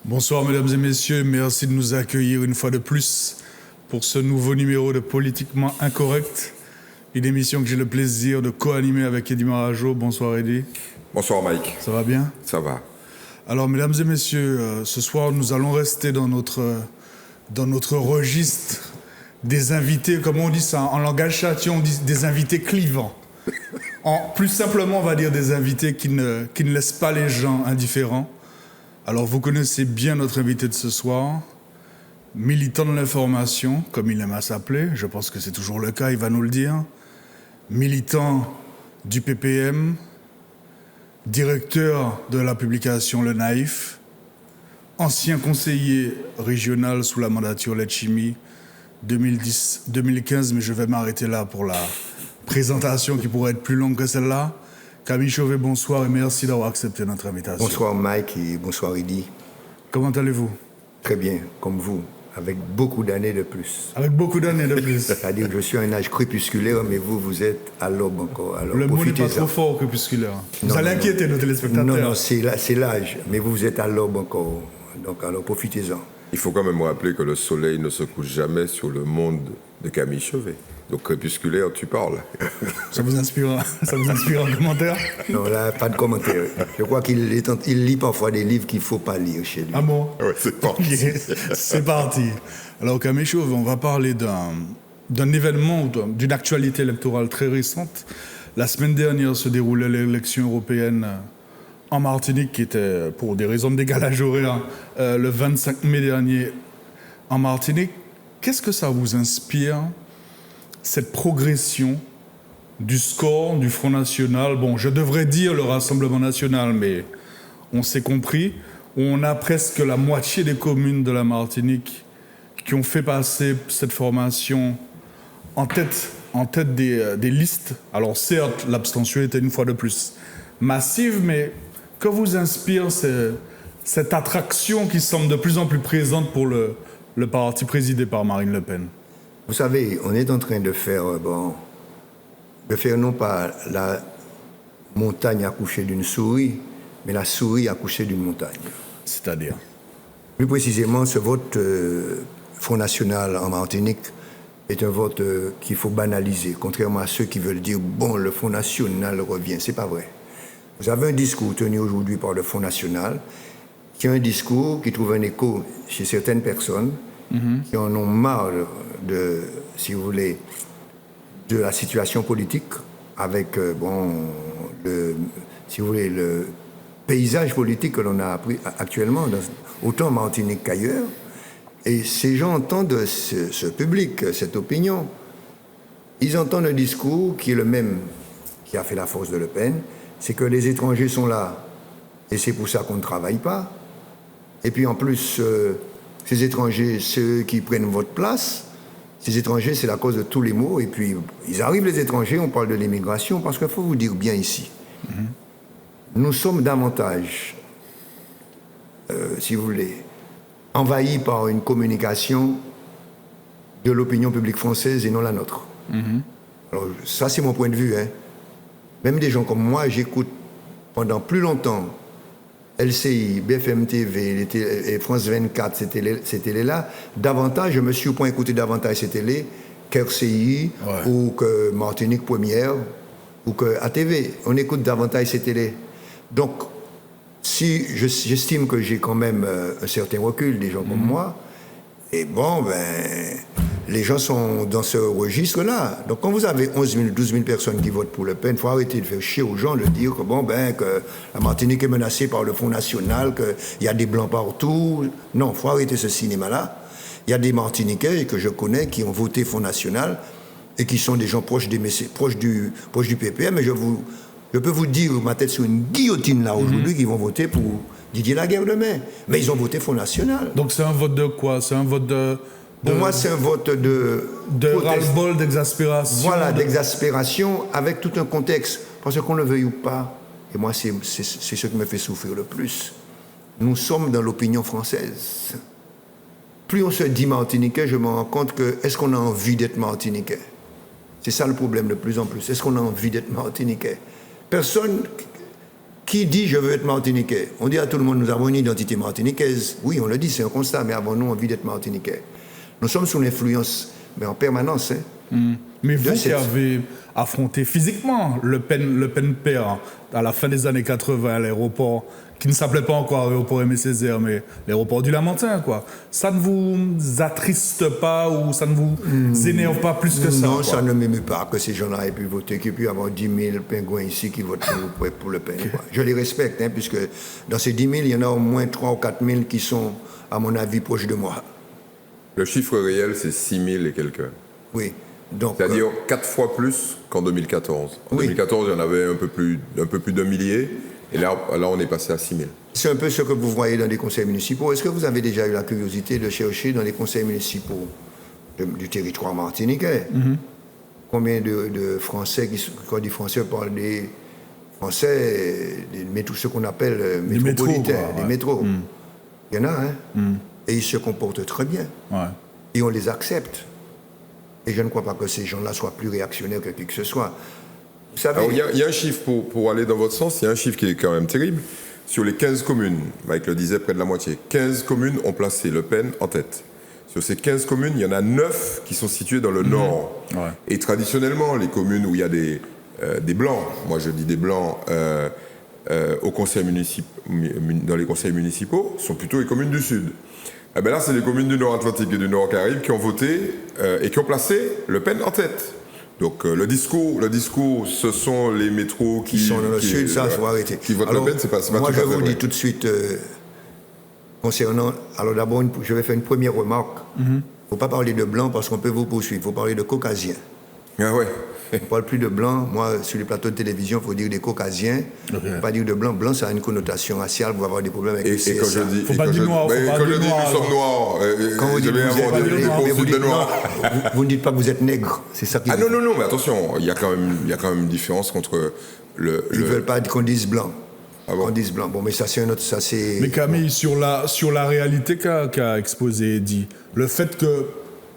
Bonsoir mesdames et messieurs, merci de nous accueillir une fois de plus pour ce nouveau numéro de Politiquement Incorrect, une émission que j'ai le plaisir de co-animer avec Eddy Marajo. Bonsoir Eddy. Bonsoir Mike. Ça va bien? Ça va. Alors mesdames et messieurs, ce soir nous allons rester dans notre registre des invités, comme on dit ça en langage châtillon, on dit des invités clivants. Plus simplement, on va dire des invités qui ne laissent pas les gens indifférents. Alors, vous connaissez bien notre invité de ce soir, militant de l'information, comme il aime à s'appeler. Je pense que c'est toujours le cas, il va nous le dire. Militant du PPM, directeur de la publication Le Naïf, ancien conseiller régional sous la mandature Letchimy 2010-2015, mais je vais m'arrêter là pour la présentation qui pourrait être plus longue que celle-là. Camille Chauvet, bonsoir et merci d'avoir accepté notre invitation. Bonsoir Mike et bonsoir Eddy. Comment allez-vous? Très bien, comme vous, avec beaucoup d'années de plus. Avec beaucoup d'années de plus. C'est-à-dire que je suis à un âge crépusculaire, mais vous êtes à l'aube encore. Alors, le mot n'est pas trop fort, crépusculaire. Vous allez inquiéter nos téléspectateurs. Non, c'est l'âge, mais vous êtes à l'aube encore. Donc alors profitez-en. Il faut quand même rappeler que le soleil ne se couche jamais sur le monde de Camille Chauvet. Donc crépusculaire, tu parles. Ça vous inspire un commentaire? Non, là, pas de commentaire. Je crois qu'il lit parfois des livres qu'il ne faut pas lire chez lui. Ah bon? Ouais, c'est parti. C'est parti. Alors Camille Chauvet, on va parler d'un événement, d'une actualité électorale très récente. La semaine dernière se déroulait l'élection européenne en Martinique, qui était, pour des raisons de décalage horaire, le 25 mai dernier en Martinique. Qu'est-ce que ça vous inspire, cette progression du score du Front National? Bon, je devrais dire le Rassemblement National, mais on s'est compris. On a presque la moitié des communes de la Martinique qui ont fait passer cette formation en tête des listes. Alors certes, l'abstention était une fois de plus massive, mais que vous inspire cette attraction qui semble de plus en plus présente pour le parti présidé par Marine Le Pen? Vous savez, on est en train de faire non pas la montagne accouchée d'une souris, mais la souris accouchée d'une montagne. C'est-à-dire? Plus précisément, ce vote Front National en Martinique est un vote qu'il faut banaliser, contrairement à ceux qui veulent dire « bon, le Front National revient ». C'est pas vrai. Vous avez un discours tenu aujourd'hui par le Front National, qui est un discours qui trouve un écho chez certaines personnes qui en ont marre de, si vous voulez, de la situation politique avec, si vous voulez, le paysage politique que l'on a appris actuellement, autant en Martinique qu'ailleurs. Et ces gens entendent ce public, cette opinion. Ils entendent un discours qui est le même qui a fait la force de Le Pen, c'est que les étrangers sont là et c'est pour ça qu'on ne travaille pas. Et puis en plus, ces étrangers, ceux qui prennent votre place, ces étrangers, c'est la cause de tous les maux. Et puis, ils arrivent les étrangers, on parle de l'immigration, parce qu'il faut vous dire bien ici, nous sommes davantage, si vous voulez, envahis par une communication de l'opinion publique française et non la nôtre. Alors, ça, c'est mon point de vue. Même des gens comme moi, j'écoute pendant plus longtemps LCI, BFM TV et France 24, ces télés-là. Davantage, je me suis au point d'écouter davantage ces télés qu'RCI ou que Martinique Première ou que ATV. On écoute davantage ces télés. Donc, si j'estime que j'ai quand même un certain recul, des gens comme moi, et bon, les gens sont dans ce registre-là. Donc, quand vous avez 11 000, 12 000 personnes qui votent pour Le Pen, il faut arrêter de faire chier aux gens, de dire que, que la Martinique est menacée par le Front National, qu'il y a des Blancs partout. Non, il faut arrêter ce cinéma-là. Il y a des Martiniquais que je connais qui ont voté Front National et qui sont des gens proches du PPM. Mais je peux vous dire, ma tête sur une guillotine là aujourd'hui, qui vont voter pour Didier Laguerre demain. Mais ils ont voté Front National. Donc c'est un vote de quoi? C'est un vote de... Pour moi, c'est un vote de ras-le-bol, d'exaspération. Voilà, d'exaspération avec tout un contexte. Parce qu'on le veuille ou pas, et moi, c'est ce qui me fait souffrir le plus. Nous sommes dans l'opinion française. Plus on se dit martiniquais, je me rends compte que est-ce qu'on a envie d'être martiniquais? C'est ça le problème de plus en plus. Est-ce qu'on a envie d'être martiniquais? Personne Qui dit je veux être martiniquais? On dit à tout le monde, nous avons une identité martiniquaise. Oui, on le dit, c'est un constat, mais avons-nous envie d'être martiniquais? Nous sommes sous l'influence, mais en permanence. Mais vous qui avez affronté physiquement le Pen père à la fin des années 80 à l'aéroport, qui ne s'appelait pas encore aéroport Aimé Césaire, mais l'aéroport du Lamentin, quoi. Ça ne vous attriste pas ou ça ne vous énerve pas plus que ça? Non, quoi. ça ne m'émeut pas que ces gens-là aient pu voter, qu'il y ait pu avoir 10 000 pingouins ici qui votent pour le Pen. Quoi. Je les respecte, puisque dans ces 10 000, il y en a au moins 3 ou 4 000 qui sont, à mon avis, proches de moi. Le chiffre réel, c'est 6 000 et quelques. Oui. Donc, C'est-à-dire 4 fois plus qu'en 2014. En 2014, il y en avait un peu plus d'un millier. Et là, on est passé à 6 000. C'est un peu ce que vous voyez dans les conseils municipaux. Est-ce que vous avez déjà eu la curiosité de chercher dans les conseils municipaux du territoire martiniquais combien de Français, quand on dit Français, on parle des Français, tout ce qu'on appelle métropolitains, des métros. Il y en a, et ils se comportent très bien. Ouais. Et on les accepte. Et je ne crois pas que ces gens-là soient plus réactionnaires que qui que ce soit. Vous savez, Alors, il y a un chiffre, pour aller dans votre sens, il y a un chiffre qui est quand même terrible. Sur les 15 communes, Mike le disait, près de la moitié, 15 communes ont placé Le Pen en tête. Sur ces 15 communes, il y en a 9 qui sont situées dans le nord. Ouais. Et traditionnellement, les communes où il y a des blancs, moi je dis des blancs, dans les conseils municipaux, sont plutôt les communes du sud. Eh bien là, c'est les communes du Nord-Atlantique et du Nord-Caraïbe qui ont voté et qui ont placé Le Pen en tête. Donc le discours, ce sont les métros qui sont dans le sud, ça, il faut arrêter. Qui votent Alors, Le Pen, c'est pas moi, tout à je fait vous vrai. dis tout de suite, concernant... Alors d'abord, je vais faire une première remarque. Il ne faut pas parler de blanc parce qu'on peut vous poursuivre. Il faut parler de caucasiens. Ah ouais. On ne parle plus de blanc. Moi, sur les plateaux de télévision, il faut dire des caucasiens. Il ne faut pas dire de blanc. Blanc, ça a une connotation raciale. Vous allez avoir des problèmes avec le Et quand je CSA. dis, Faut pas dire noir, faut pas quand dire je dis noir, nous sommes noirs, Quand vous je dites vais que vous avoir êtes des noir, mais vous consultes de dites noirs. non, vous ne dites pas que vous êtes nègre. C'est ça qui Ah non, mais attention, il y a quand même une différence entre le... Ils ne veulent pas qu'on dise blanc. Ah bon? Qu'on dise blanc. Bon, mais ça, c'est un autre... Ça, c'est... Mais Camille, sur la réalité qu'a exposé Eddy, le fait que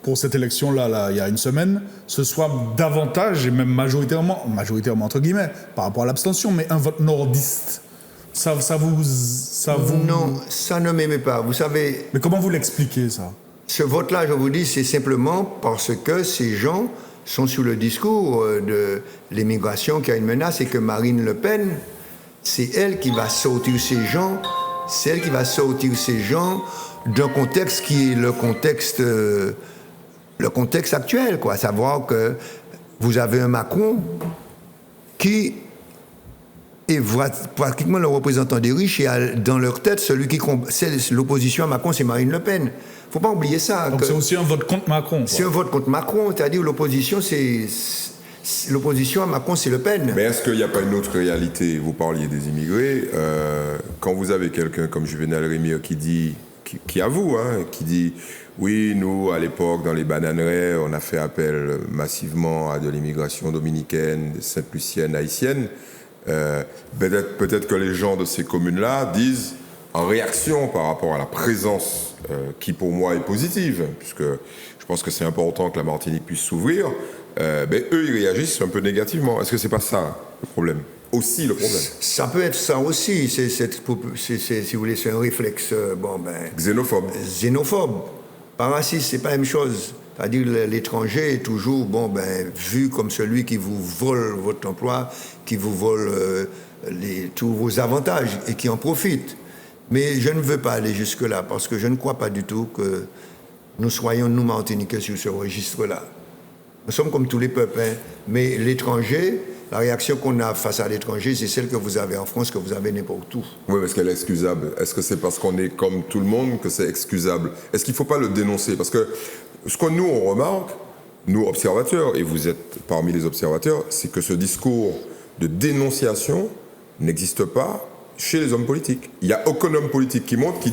pour cette élection-là, il y a une semaine, ce soit davantage, et même majoritairement entre guillemets, par rapport à l'abstention, mais un vote nordiste, ça vous... Non, ça ne m'aimait pas. Vous savez, Mais comment vous l'expliquez, ça? ce vote-là, je vous dis, c'est simplement parce que ces gens sont sous le discours de l'immigration qui a une menace et que Marine Le Pen, c'est elle qui va sortir ces gens, d'un contexte qui est le contexte actuel, quoi. À savoir que vous avez un Macron qui est pratiquement le représentant des riches et dans leur tête, l'opposition à Macron, c'est Marine Le Pen. Il ne faut pas oublier ça. Donc c'est aussi un vote contre Macron. C'est un vote contre Macron, c'est-à-dire l'opposition à Macron, c'est Le Pen. Mais est-ce qu'il n'y a pas une autre réalité? Vous parliez des immigrés. Quand vous avez quelqu'un comme Juvenal Rémire qui avoue, qui dit oui, nous, à l'époque, dans les bananeraies, on a fait appel massivement à de l'immigration dominicaine, sainte-lucienne, haïtienne. Peut-être que les gens de ces communes-là disent, en réaction par rapport à la présence qui, pour moi, est positive, puisque je pense que c'est important que la Martinique puisse s'ouvrir, eux, ils réagissent un peu négativement. Est-ce que c'est pas ça, le problème? Aussi le problème. Ça peut être ça aussi, si vous voulez, c'est un réflexe xénophobe. Pas raciste, c'est pas la même chose. C'est-à-dire l'étranger est toujours vu comme celui qui vous vole votre emploi, qui vous vole tous vos avantages et qui en profite. Mais je ne veux pas aller jusque-là parce que je ne crois pas du tout que nous soyons, nous, Martiniquais, sur ce registre-là. Nous sommes comme tous les peuples, mais l'étranger, la réaction qu'on a face à l'étranger, c'est celle que vous avez en France, que vous avez n'importe où. Oui, mais est-ce qu'elle est excusable? Est-ce que c'est parce qu'on est comme tout le monde que c'est excusable? Est-ce qu'il ne faut pas le dénoncer? Parce que ce que nous, on remarque, nous, observateurs, et vous êtes parmi les observateurs, c'est que ce discours de dénonciation n'existe pas chez les hommes politiques. Il n'y a aucun homme politique qui monte, qui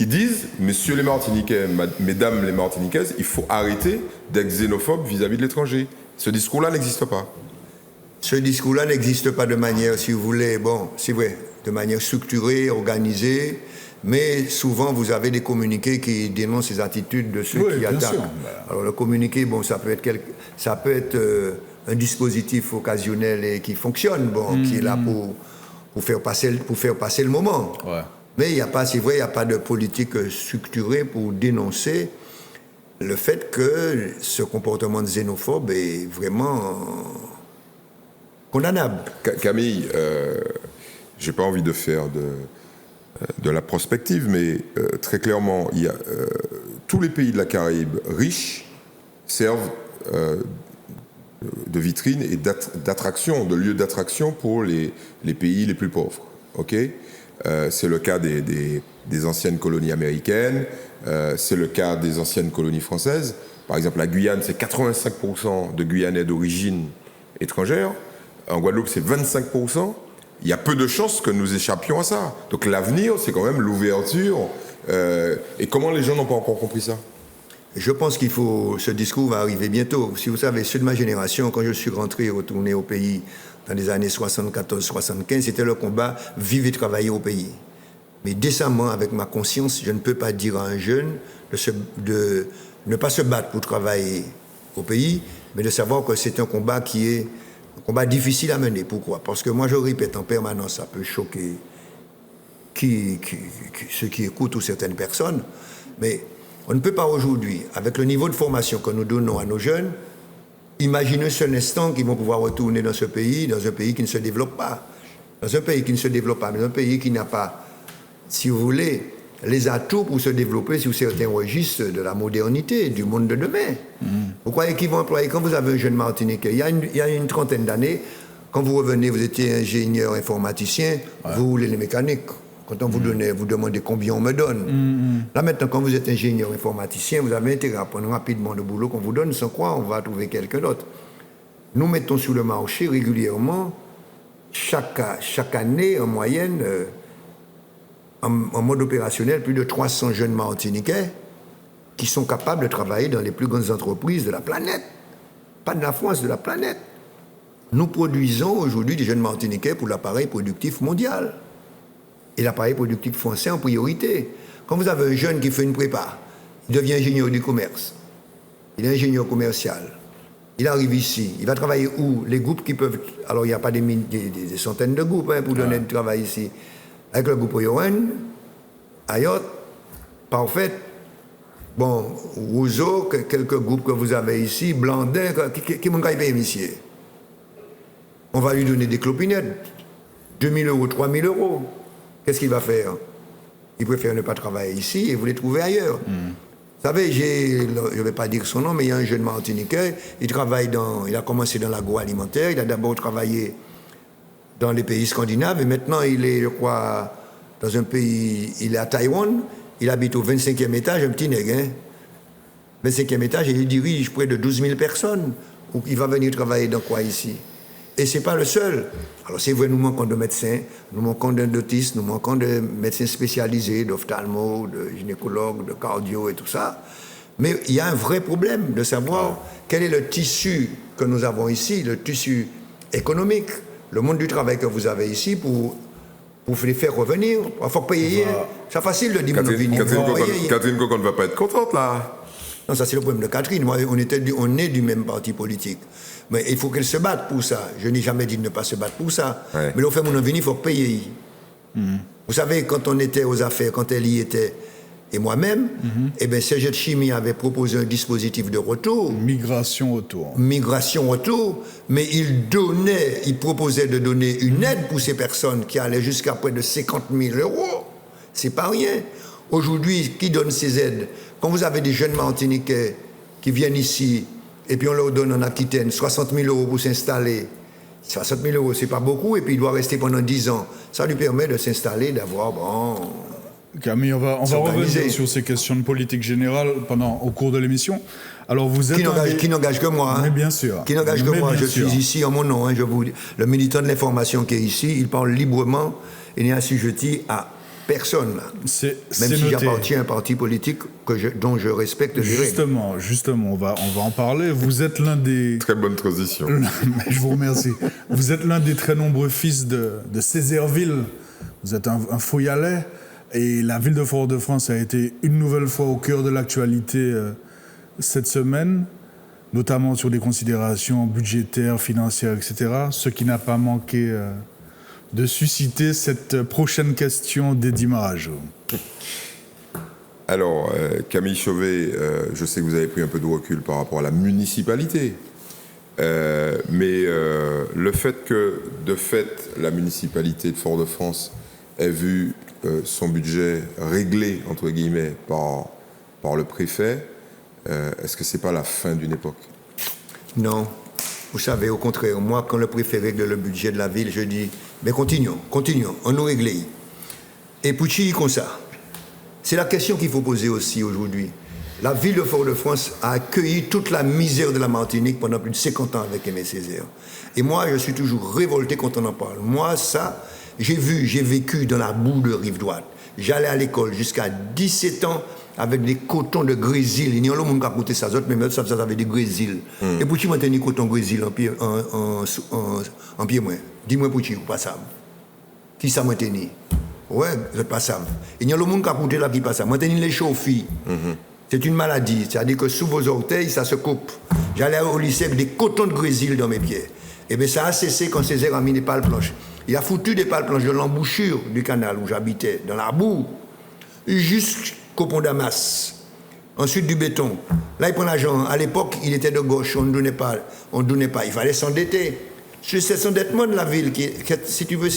disent, messieurs les Martiniquais, mesdames les Martiniquaises, il faut arrêter d'être xénophobe vis-à-vis de l'étranger. Ce discours-là n'existe pas. Ce discours-là n'existe pas de manière, si vous voulez, c'est vrai, de manière structurée, organisée, mais souvent vous avez des communiqués qui dénoncent les attitudes de ceux qui attaquent. Sûr. Alors le communiqué, ça peut être un dispositif occasionnel et qui fonctionne, qui est là pour pour faire passer le moment. Ouais. Mais il n'y a pas, c'est vrai, il n'y a pas de politique structurée pour dénoncer le fait que ce comportement xénophobe est vraiment condamnable. Camille, j'ai pas envie de faire de la prospective, mais très clairement, il y a, tous les pays de la Caraïbe riches servent de vitrine et d'attraction, de lieu d'attraction pour les pays les plus pauvres. Okay, c'est le cas des anciennes colonies américaines, c'est le cas des anciennes colonies françaises. Par exemple, la Guyane, c'est 85% de Guyanais d'origine étrangère. En Guadeloupe, c'est 25%. Il y a peu de chances que nous échappions à ça. Donc l'avenir, c'est quand même l'ouverture. Et comment les gens n'ont pas encore compris ça? Je pense ce discours va arriver bientôt. Si vous savez, ceux de ma génération, quand je suis retourné au pays dans les années 74-75, c'était le combat « vivre et travailler au pays ». Mais décemment, avec ma conscience, je ne peux pas dire à un jeune de ne pas se battre pour travailler au pays, mais de savoir que c'est un combat qui est un combat difficile à mener. Pourquoi? Parce que moi, je répète en permanence, ça peut choquer ceux qui écoutent ou certaines personnes, mais on ne peut pas aujourd'hui, avec le niveau de formation que nous donnons à nos jeunes, imaginer un seul instant qu'ils vont pouvoir retourner dans un pays qui ne se développe pas. Dans un pays qui ne se développe pas, mais un pays qui n'a pas, si vous voulez, les atouts pour se développer sur certains registres de la modernité, du monde de demain. Vous croyez qu'ils vont employer, quand vous avez un jeune Martiniquais, il y a une trentaine d'années, quand vous revenez, vous étiez ingénieur informaticien, vous roulez les mécaniques. Quand on vous demandez combien on me donne. Là maintenant, quand vous êtes ingénieur informaticien, vous avez intérêt à prendre rapidement le boulot qu'on vous donne, sans quoi on va trouver quelqu'un d'autre. Nous mettons sur le marché régulièrement, chaque année en moyenne, en mode opérationnel, plus de 300 jeunes Martiniquais qui sont capables de travailler dans les plus grandes entreprises de la planète. Pas de la France, de la planète. Nous produisons aujourd'hui des jeunes Martiniquais pour l'appareil productif mondial. Et l'appareil productif français en priorité. Quand vous avez un jeune qui fait une prépa, il devient ingénieur du commerce, il est ingénieur commercial, il arrive ici, il va travailler où? Les groupes qui peuvent... Alors il n'y a pas des centaines de groupes pour donner du travail ici. Avec le groupe Oyoen, Ayot, Parfait, bon, Rousseau, quelques groupes que vous avez ici, Blandin, qui m'ont payé, monsieur. On va lui donner des clopinettes, 2 000 €, 3 000 €. Qu'est-ce qu'il va faire? Il préfère ne pas travailler ici et vous les trouver ailleurs. Vous savez, je ne vais pas dire son nom, mais il y a un jeune Martiniquais, il a commencé dans l'agroalimentaire, il a d'abord travaillé dans les pays scandinaves et maintenant il est, je crois, dans un pays, il est à Taïwan, il habite au 25e étage, un petit nègre, 25e étage, et il dirige près de 12 000 personnes. Il va venir travailler dans quoi ici? Et ce n'est pas le seul. Alors c'est vrai, nous manquons de médecins, nous manquons d'endottistes, nous manquons de médecins spécialisés, d'ophtalmo, de gynécologues, de cardio et tout ça. Mais il y a un vrai problème de savoir quel est le tissu que nous avons ici, le tissu économique, le monde du travail que vous avez ici pour les faire revenir. Il faut payer. C'est facile de dire Catherine Coco ne va pas être contente là. Non, ça c'est le problème de Catherine. Moi, on est du même parti politique. Mais il faut qu'elle se batte pour ça. Je n'ai jamais dit de ne pas se battre pour ça. Ouais. Mais le fait mon il faut payer. Vous savez, quand on était aux affaires, quand elle y était, et moi-même, eh bien, Serge Chimie avait proposé un dispositif de retour. Migration retour, mais il proposait de donner une aide pour ces personnes qui allaient jusqu'à près de 50 000 €. C'est pas rien. Aujourd'hui, qui donne ces aides? Quand vous avez des jeunes Martiniquais qui viennent ici, et puis on leur donne en Aquitaine 60 000 € pour s'installer. 60 000 €, c'est pas beaucoup, et puis il doit rester pendant 10 ans. Ça lui permet de s'installer, d'avoir, Camille, on va revenir sur ces questions de politique générale au cours de l'émission. Alors vous êtes qui n'engage que moi. Mais bien sûr. Qui n'engage que moi. Je suis ici en mon nom. Le militant de l'information qui est ici, il parle librement et n'est assujetti à personne. Même si j'appartiens à un parti politique dont je respecte les règles. Justement, on va en parler. Vous êtes l'un des... Très bonne transition. Je vous remercie. Vous êtes l'un des très nombreux fils de Césaireville. Vous êtes un Fouillalais. Et la ville de Fort-de-France a été une nouvelle fois au cœur de l'actualité cette semaine, notamment sur des considérations budgétaires, financières, etc. Ce qui n'a pas manqué de susciter cette prochaine question d'Eddy Marajo. Alors, Camille Chauvet, je sais que vous avez pris un peu de recul par rapport à la municipalité. Mais le fait que, de fait, la municipalité de Fort-de-France ait vu son budget réglé, entre guillemets, par le préfet, est-ce que c'est pas la fin d'une époque? Non. Vous savez, au contraire, moi, quand le préfet règle le budget de la ville, je dis, mais continuons, on nous règle. Et Pouchy, comme ça. C'est la question qu'il faut poser aussi aujourd'hui. La ville de Fort-de-France a accueilli toute la misère de la Martinique pendant plus de 50 ans avec Aimé Césaire. Et moi, je suis toujours révolté quand on en parle. Moi, ça, j'ai vécu dans la boue de Rive-Droite. J'allais à l'école jusqu'à 17 ans avec des cotons de grésil. Il y a un monde qui a coûté ça, mais ça avait des grésil. Et pour qui m'a tenu coton grésil en pied moins? Dis-moi pour qui ou pas ça? Qui ça m'a tenu? Ouais, vous n'êtes pas ça. Il y a un monde qui a coûté là qui pas ça. M'a tenu les chauffies. C'est une maladie. C'est-à-dire que sous vos orteils, ça se coupe. J'allais au lycée avec des cotons de grésil dans mes pieds. Et bien ça a cessé quand Césaire a mis des pales planches. Il a foutu des pales planches de l'embouchure du canal où j'habitais, dans la boue, jusqu'au pont d'Amas. Ensuite du béton. Là, il prend l'argent. À l'époque, il était de gauche, on ne donnait pas. Il fallait s'endetter. C'est cet endettement de la ville qui, si tu veux,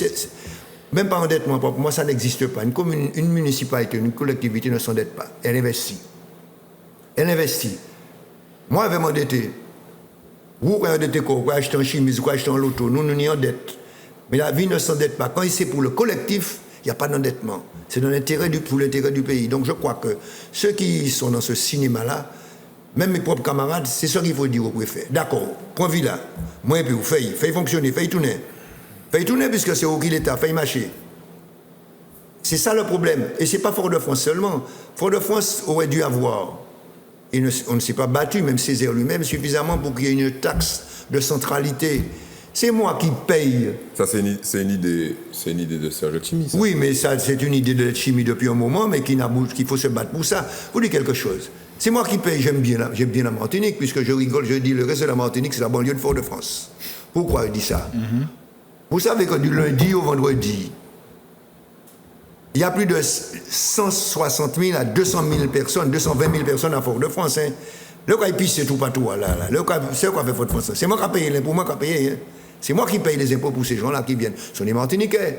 même pas endettement, pour moi, ça n'existe pas. Une commune, une municipalité, une collectivité ne s'endette pas. Elle investit. Moi, je vais m'endetter. Vous, vous endettez quoi? Vous pouvez acheter en chemise, vous pouvez acheter en loto. Nous, nous n'y endette. Mais la vie ne s'endette pas. Quand c'est pour le collectif, il n'y a pas d'endettement. C'est pour l'intérêt du pays. Donc je crois que ceux qui sont dans ce cinéma-là, même mes propres camarades, c'est ce qu'il faut dire au préfet. D'accord, point villa. Moi, et puis vous faites fonctionner, faites tourner. Faites tourner puisque c'est au qui l'État, faites marcher. C'est ça le problème. Et ce n'est pas Fort-de-France seulement. Fort-de-France aurait dû avoir, et on ne s'est pas battu, même Césaire lui-même, suffisamment pour qu'il y ait une taxe de centralité. C'est moi qui paye. Ça, c'est une idée de Serge Letchimy, ça. Oui, mais ça, c'est une idée de Letchimy depuis un moment, mais qu'il faut se battre pour ça. Vous dites quelque chose. C'est moi qui paye, j'aime bien la Martinique, puisque je rigole, je dis le reste de la Martinique, c'est la banlieue de Fort-de-France. Pourquoi je dis ça? Vous savez que du lundi au vendredi, il y a plus de 160 000 à 200 000 personnes, 220 000 personnes à Fort-de-France. Hein. Le cas épice, c'est tout partout. C'est quoi fait Fort-de-France? C'est moi qui paye l'impôt, moi qui paye. Hein. C'est moi qui paye les impôts pour ces gens-là qui viennent. Ce sont les Martiniquais.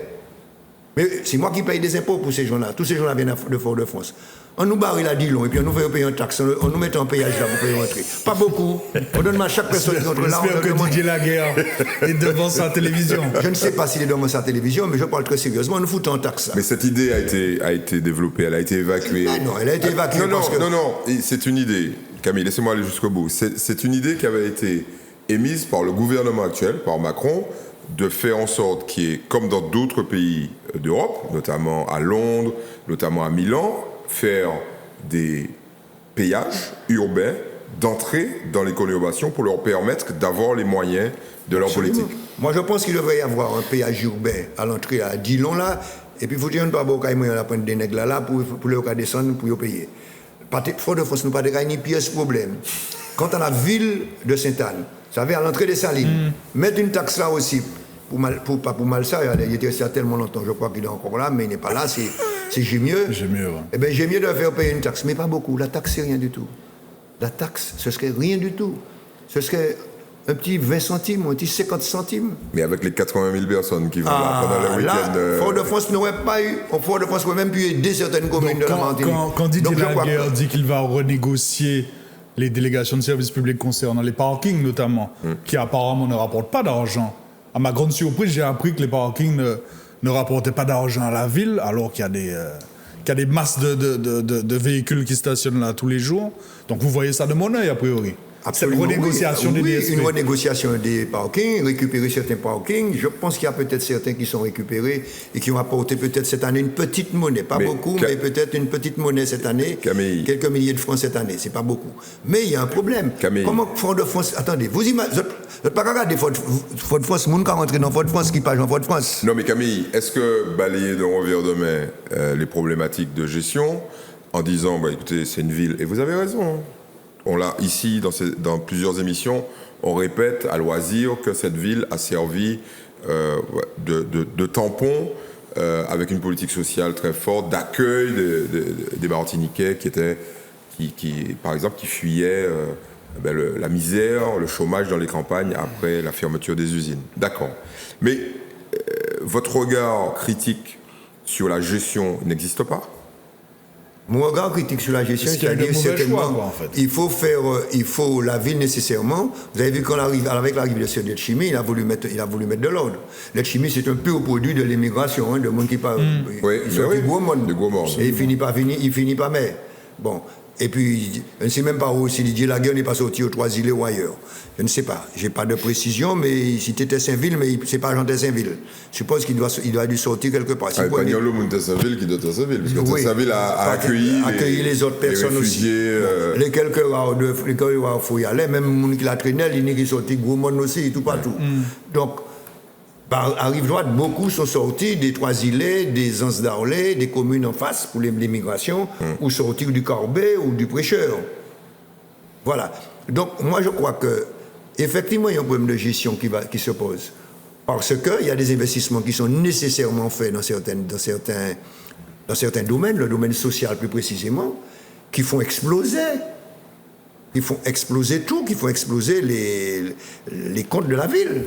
Mais c'est moi qui paye des impôts pour ces gens-là. Tous ces gens-là viennent de Fort-de-France. On nous barre la Dillon et puis on nous fait payer un taxe. On nous met en péage là pour payer rentrer. Pas beaucoup. On donne à chaque personne qui entre là. J'espère que Didier Laguerre est devant sa télévision. Je ne sais pas s'il est devant sa télévision, mais je parle très sérieusement. On nous fout en taxe là. Mais cette idée a été développée, elle a été évacuée. Ah non, elle a été évacuée. Non, c'est une idée. Camille, laissez-moi aller jusqu'au bout. C'est une idée qui avait été émise par le gouvernement actuel, par Macron, de faire en sorte qu'il y ait, comme dans d'autres pays d'Europe, notamment à Londres, notamment à Milan, faire des péages urbains d'entrée dans les conurbations pour leur permettre d'avoir les moyens de leur politique. Moi, je pense qu'il devrait y avoir un péage urbain à l'entrée à Dillon, là, et puis il faut dire pas beaucoup de prendre des nègres là pour les cas descendre, pour les payer. Fort-de-France, nous pas de ni pièce problème. Quant à la ville de Sainte-Anne, vous savez, à l'entrée des Salines, mettre une taxe là aussi, pas pour mal ça, il était resté tellement longtemps, je crois qu'il est encore là, mais il n'est pas là, c'est Gémieux. Gémieux, ouais. Eh bien, Gémieux doit faire payer une taxe, mais pas beaucoup. La taxe, c'est rien du tout. La taxe, ce serait rien du tout. Ce serait un petit 20 centimes, un petit 50 centimes. Mais avec les 80 000 personnes qui vont là pendant le week-end... Fort-de-France n'aurait pas eu... Fort-de-France n'aurait même pu aider certaines communes de la Martinique. Quand Didier Laguerre dit qu'il va renégocier les délégations de services publics concernant les parkings notamment, qui apparemment ne rapportent pas d'argent. À ma grande surprise, j'ai appris que les parkings ne rapportaient pas d'argent à la ville, alors qu'il y a des masses de véhicules qui stationnent là tous les jours. Donc vous voyez ça de mon œil, a priori. Absolument, cette renégociation des DSP. Une renégociation des parkings, récupérer certains parkings. Je pense qu'il y a peut-être certains qui sont récupérés et qui ont apporté peut-être cette année une petite monnaie. Pas beaucoup, mais peut-être une petite monnaie cette année. Camille. Quelques milliers de francs cette année, c'est pas beaucoup. Mais il y a un problème. Camille. Comment Fort-de-France... Attendez, vous imaginez... Vous n'êtes pas regarder Fort-de-France, monde qui rentre dans Fort-de-France, qui passe en Fort-de-France. Non mais Camille, est-ce que balayer d'un revers de main les problématiques de gestion en disant, bah, écoutez, c'est une ville, et vous avez raison, hein. On l'a ici, dans plusieurs émissions, on répète à loisir que cette ville a servi de tampon avec une politique sociale très forte, d'accueil des Martiniquais qui, par exemple, qui fuyaient la misère, le chômage dans les campagnes après la fermeture des usines. D'accord. Mais votre regard critique sur la gestion n'existe pas? Mon regard critique sur la gestion, c'est-à-dire certainement, en fait. il faut la ville nécessairement. Vous avez vu avec l'arrivée de Letchimy, il a voulu mettre de l'ordre. Letchimy, c'est un pur produit de l'immigration, de monde qui parle. Il sort du gros monde. Et il finit pas mais. Bon. Et puis, je ne sais même pas où, si Didier Laguerre n'est pas sorti aux Trois-Îlets ou ailleurs. Je ne sais pas. Je n'ai pas de précision, mais si tu étais Saint-Ville, mais ce n'est pas Jean Saint-Ville. Je suppose qu'il doit dû sortir quelque part. Si pas Niolo Saint-Ville qui doit être Saint-Ville, parce que Saint-Ville a accueilli les autres personnes aussi. Les quelques rares il faut y aller, même les gens qui la traînaient, il y a sorti gros monde aussi, tout partout. Donc, par rive droite, beaucoup sont sortis des Trois-Îlets, des Anses d'Arlay, des communes en face pour l'immigration, ou sortir du Corbet ou du Prêcheur. Voilà. Donc, moi, je crois que effectivement, il y a un problème de gestion qui se pose. Parce qu'il y a des investissements qui sont nécessairement faits dans certains domaines, le domaine social plus précisément, qui font exploser. Qui font exploser tout, qui font exploser les comptes de la ville.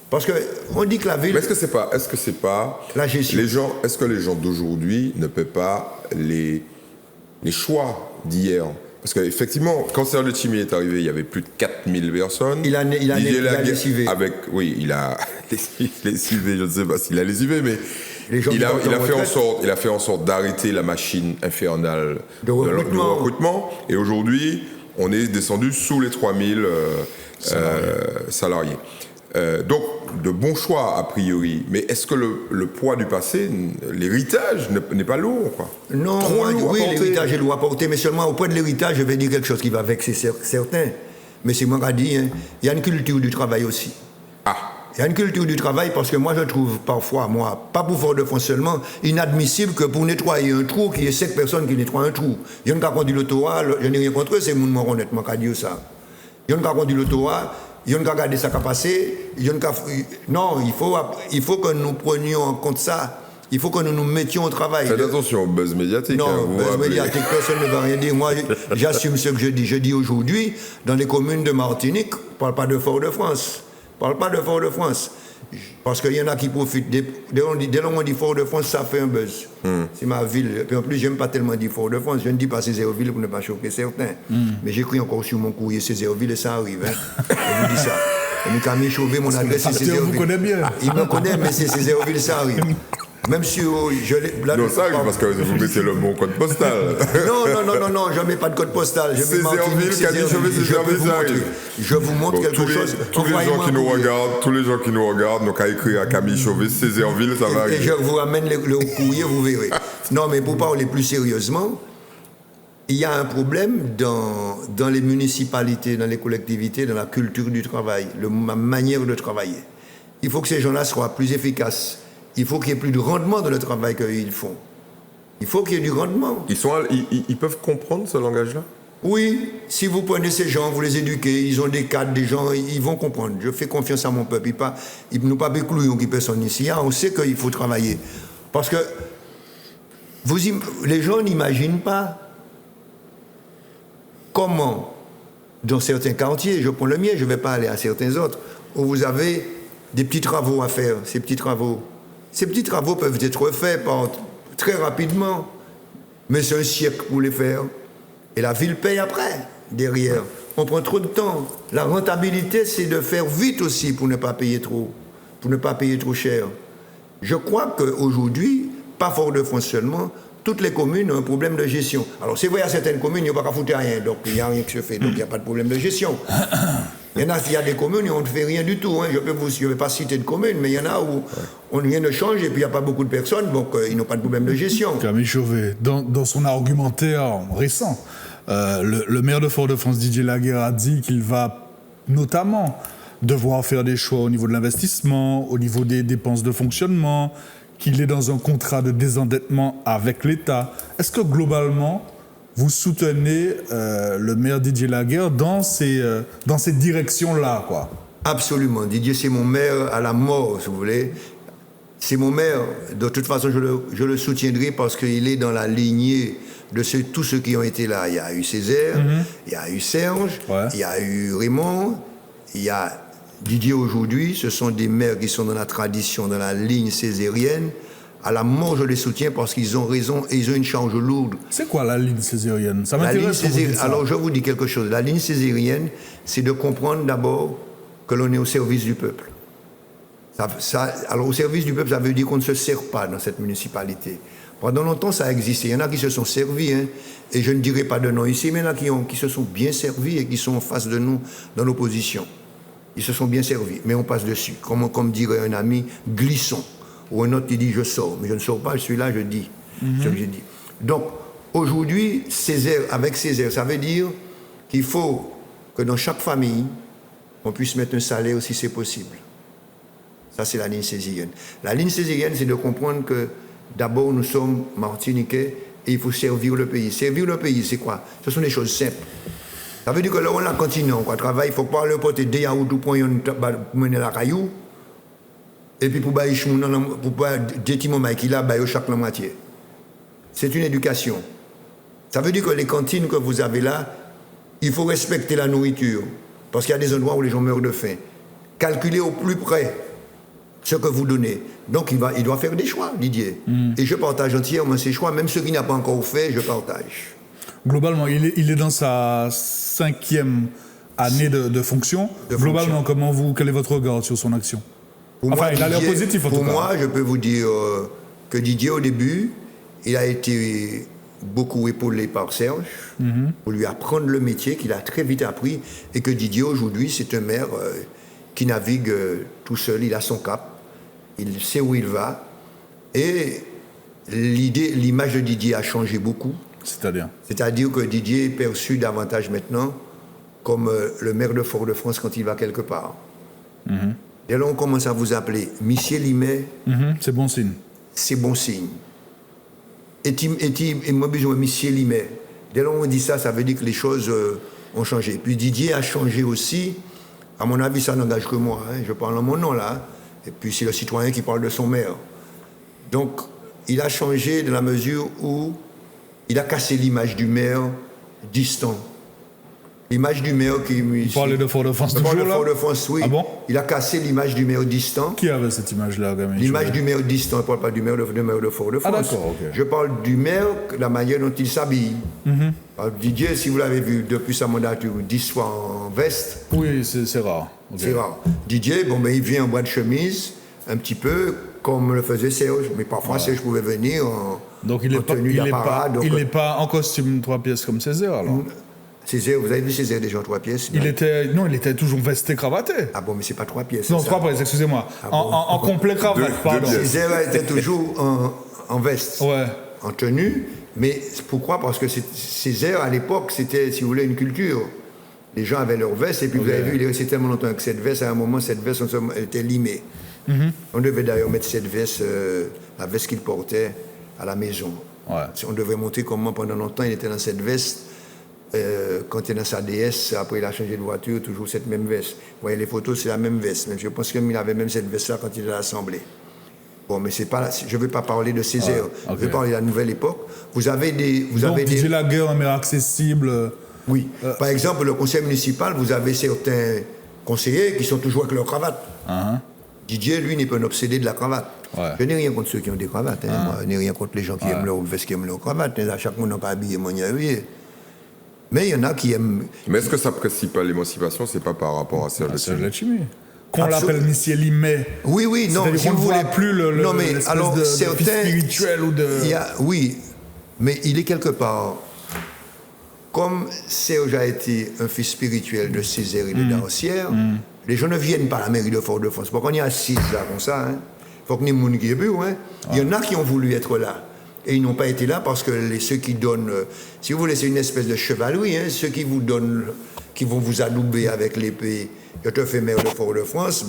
Parce qu'on dit que la ville... Mais est-ce que c'est pas la gestion. Est-ce que les gens d'aujourd'hui ne paient pas les choix d'hier? Parce qu'effectivement, quand Serge Letchimy est arrivé, il y avait plus de 4000 personnes. Il a lessivé. Il a lessivé, je ne sais pas s'il a lessivé, mais il a fait en sorte d'arrêter la machine infernale de recrutement. Et aujourd'hui, on est descendu sous les 3000 salariés. Donc, de bons choix, a priori. Mais est-ce que le poids du passé, l'héritage, n'est pas lourd, quoi? Non, oui, l'héritage est lourd à porter, mais seulement au point de l'héritage, je vais dire quelque chose qui va vexer certains. Mais c'est moi qui ai dit, hein, il y a une culture du travail aussi. Il y a une culture du travail parce que moi, je trouve parfois, pas pour Fort-de-France seulement, inadmissible que pour nettoyer un trou, qu'il y ait 5 personnes qui nettoient un trou. Il y a une qui a conduit l'autorat, je n'ai rien contre eux, c'est mon mort honnêtement qui a dit ça. Il y a une qui a conduit l'autorat, il y a une qui a regardé ça qui a passé, non, il faut que nous prenions en compte ça. Il faut que nous nous mettions au travail. Faites attention au buzz médiatique. Non, buzz médiatique, personne ne va rien dire. Moi, j'assume ce que je dis. Je dis aujourd'hui, dans les communes de Martinique, je ne parle pas de Fort-de-France. Parce qu'il y en a qui profitent. Dès qu'on dit Fort-de-France, ça fait un buzz. C'est ma ville. Et en plus, je n'aime pas tellement dire Fort-de-France. Je ne dis pas Césaireville pour ne pas choquer certains. Mais j'écris encore sur mon courrier Césaireville et ça arrive. Je vous dis ça. Et Camille Chauvet, mon adresse, c'est Césaireville. Vous connaissez bien. Il me connaît, mais c'est Césaireville, ça arrive. Même si non, ça arrive parce que vous mettez le bon code postal. Non, je ne mets pas de code postal. Césaireville, Camille Chauvet, Césaireville, ça arrive. Je vous montre quelque chose. Tous les gens qui nous regardent, n'ont qu'à écrire à Camille Chauvet, Césaireville, ça va arriver. Et je vous ramène le courrier, vous verrez. Non, mais pour parler plus sérieusement, il y a un problème dans les municipalités, dans les collectivités, dans la culture du travail, la manière de travailler. Il faut que ces gens-là soient plus efficaces. Il faut qu'il y ait plus de rendement dans le travail qu'ils font. Il faut qu'il y ait du rendement. Ils peuvent comprendre ce langage-là? Oui, si vous prenez ces gens, vous les éduquez, ils ont des cadres, des gens, ils vont comprendre. Je fais confiance à mon peuple. Ils ne nous pas béclouillons qui personne ici. On sait qu'il faut travailler. Parce que les gens n'imaginent pas comment, dans certains quartiers, je prends le mien, je ne vais pas aller à certains autres, où vous avez des petits travaux à faire, ces petits travaux peuvent être faits très rapidement, mais c'est un siècle pour les faire. Et la ville paye après, derrière. On prend trop de temps. La rentabilité, c'est de faire vite aussi pour ne pas payer trop cher. Je crois qu'aujourd'hui, pas Fort-de-France seulement, toutes les communes ont un problème de gestion. Alors c'est vrai, à certaines communes, il n'y a pas qu'à foutre rien, donc il n'y a rien qui se fait, donc il n'y a pas de problème de gestion. Il y a des communes où on ne fait rien du tout. Hein. Je ne vais pas citer de communes, mais il y en a où rien ne change et puis il n'y a pas beaucoup de personnes, donc ils n'ont pas de problème de gestion. Camille Chauvet, dans son argumentaire récent, le maire de Fort-de-France, Didier Laguerre, a dit qu'il va notamment devoir faire des choix au niveau de l'investissement, au niveau des dépenses de fonctionnement, qu'il est dans un contrat de désendettement avec l'État. Est-ce que globalement, vous soutenez le maire Didier Laguerre dans ces directions-là, quoi? Absolument. Didier, c'est mon maire à la mort, si vous voulez. C'est mon maire. De toute façon, je le soutiendrai parce qu'il est dans la lignée de tous ceux qui ont été là. Il y a eu Césaire, il y a eu Serge, il y a eu Raymond, il y a Didier aujourd'hui. Ce sont des maires qui sont dans la tradition, dans la ligne césarienne. À la mort, je les soutiens parce qu'ils ont raison et ils ont une charge lourde. C'est quoi la ligne césarienne? Ça m'intéresse. Alors, je vous dis quelque chose. La ligne césarienne, c'est de comprendre d'abord que l'on est au service du peuple. Alors, au service du peuple, ça veut dire qu'on ne se sert pas dans cette municipalité. Pendant longtemps, ça a existé. Il y en a qui se sont servis, hein, et je ne dirai pas de nom ici, mais il y en a qui se sont bien servis et qui sont en face de nous dans l'opposition. Ils se sont bien servis, mais on passe dessus. Comme dirait un ami, glissons. Ou un autre qui dit je sors, mais je ne sors pas, je suis là, je dis ce que j'ai dit. Donc aujourd'hui, avec Césaire, ça veut dire qu'il faut que dans chaque famille, on puisse mettre un salaire si c'est possible. Ça, c'est la ligne césarienne. La ligne césarienne, c'est de comprendre que d'abord, nous sommes martiniquais et il faut servir le pays. Servir le pays, c'est quoi? Ce sont des choses simples. Ça veut dire que là, on a un continent, on travaille, il faut pas le porter des yaourts ou pour mener la caillou. Et puis pour des petits moments qui là, chaque la moitié. C'est une éducation. Ça veut dire que les cantines que vous avez là, il faut respecter la nourriture. Parce qu'il y a des endroits où les gens meurent de faim. Calculez au plus près ce que vous donnez. Donc il doit faire des choix, Didier. Et je partage entièrement ces choix, même ceux qui n'ont pas encore fait, je partage. Globalement, il est dans sa 5e année de fonction. Globalement, quel est votre regard sur son action? Il a l'air positif en tout cas. Pour moi, je peux vous dire que Didier, au début, il a été beaucoup épaulé par Serge pour lui apprendre le métier qu'il a très vite appris et que Didier, aujourd'hui, c'est un maire qui navigue tout seul, il a son cap, il sait où il va et l'image de Didier a changé beaucoup. C'est-à-dire que Didier est perçu davantage maintenant comme le maire de Fort-de-France quand il va quelque part. Et là, on commence à vous appeler Monsieur Limet. C'est bon signe. C'est bon signe. Et moi, besoin de Monsieur Limet. Dès lors on dit ça, ça veut dire que les choses ont changé. Puis Didier a changé aussi. À mon avis, ça n'engage que moi. Hein. Je parle en mon nom là. Et puis c'est le citoyen qui parle de son maire. Donc, il a changé dans la mesure où il a cassé l'image du maire distant. L'image du maire qui... Vous parlez de Fort-de-France toujours là? De Fort-de-France, oui. Ah bon? Il a cassé l'image du maire distant. Qui avait cette image-là? L'image du maire distant, je ne parle pas du maire de Fort-de-France. Ah d'accord, ok. Je parle du maire, la manière dont il s'habille. Didier, si vous l'avez vu depuis sa mandature 10 fois en veste... Oui, c'est rare. Okay. C'est rare. Didier, il vient en bois de chemise, un petit peu comme le faisait Serge. Mais parfois, Serge pouvait venir en tenue d'apparat. Il n'est pas en costume 3 pièces comme Césaire, alors? Césaire, vous avez vu Césaire déjà en 3 pièces? Il était toujours vesté, cravaté. Ah bon, mais c'est pas 3 pièces. Non, 3 pièces, excusez-moi. En complet cravate, pardon. Césaire était toujours en veste, en tenue. Mais pourquoi? Parce que Césaire, à l'époque, c'était, si vous voulez, une culture. Les gens avaient leur veste, et puis vous avez vu, il est resté tellement longtemps avec cette veste, à un moment, cette veste elle était limée. On devait d'ailleurs mettre cette veste, la veste qu'il portait, à la maison. On devait montrer comment, pendant longtemps, il était dans cette veste. Quand il est dans sa DS, après il a changé de voiture, toujours cette même veste. Vous voyez les photos, c'est la même veste. Même, je pense qu'il avait même cette veste-là quand il est à l'Assemblée. Bon, mais c'est pas, je ne veux pas parler de Césaire, je veux parler de la nouvelle époque. Vous avez des... Didier Laguerre, un maire accessible. Oui. Par exemple, le conseil municipal, vous avez certains conseillers qui sont toujours avec leur cravate. Didier, lui, n'est pas un obsédé de la cravate. Je n'ai rien contre ceux qui ont des cravates. Moi, je n'ai rien contre les gens qui aiment leur veste, qui aiment leur cravate. À chaque monde n'a pas habillé, moi, mais il y en a qui aiment... Mais est-ce que sa principale émancipation, c'est pas par rapport à Serge Letchimy? Qu'on l'appelle Monsieur Limet. Oui, non. Si on ne voit plus alors, de certains... spirituel ou de... Oui, mais il est quelque part... Comme Serge a été un fils spirituel de Césaire et de Dancière, les gens ne viennent pas à la mairie de Fort-de-France. Parce qu'on y a 6 là, comme ça. Il faut que les gens qui aient vu. Il y en a qui ont voulu être là. Et ils n'ont pas été là parce que ceux qui donnent, si vous voulez, c'est une espèce de chevalerie, ceux qui vous donnent, qui vont vous adouber avec l'épée, je te fais maire de Fort-de-France,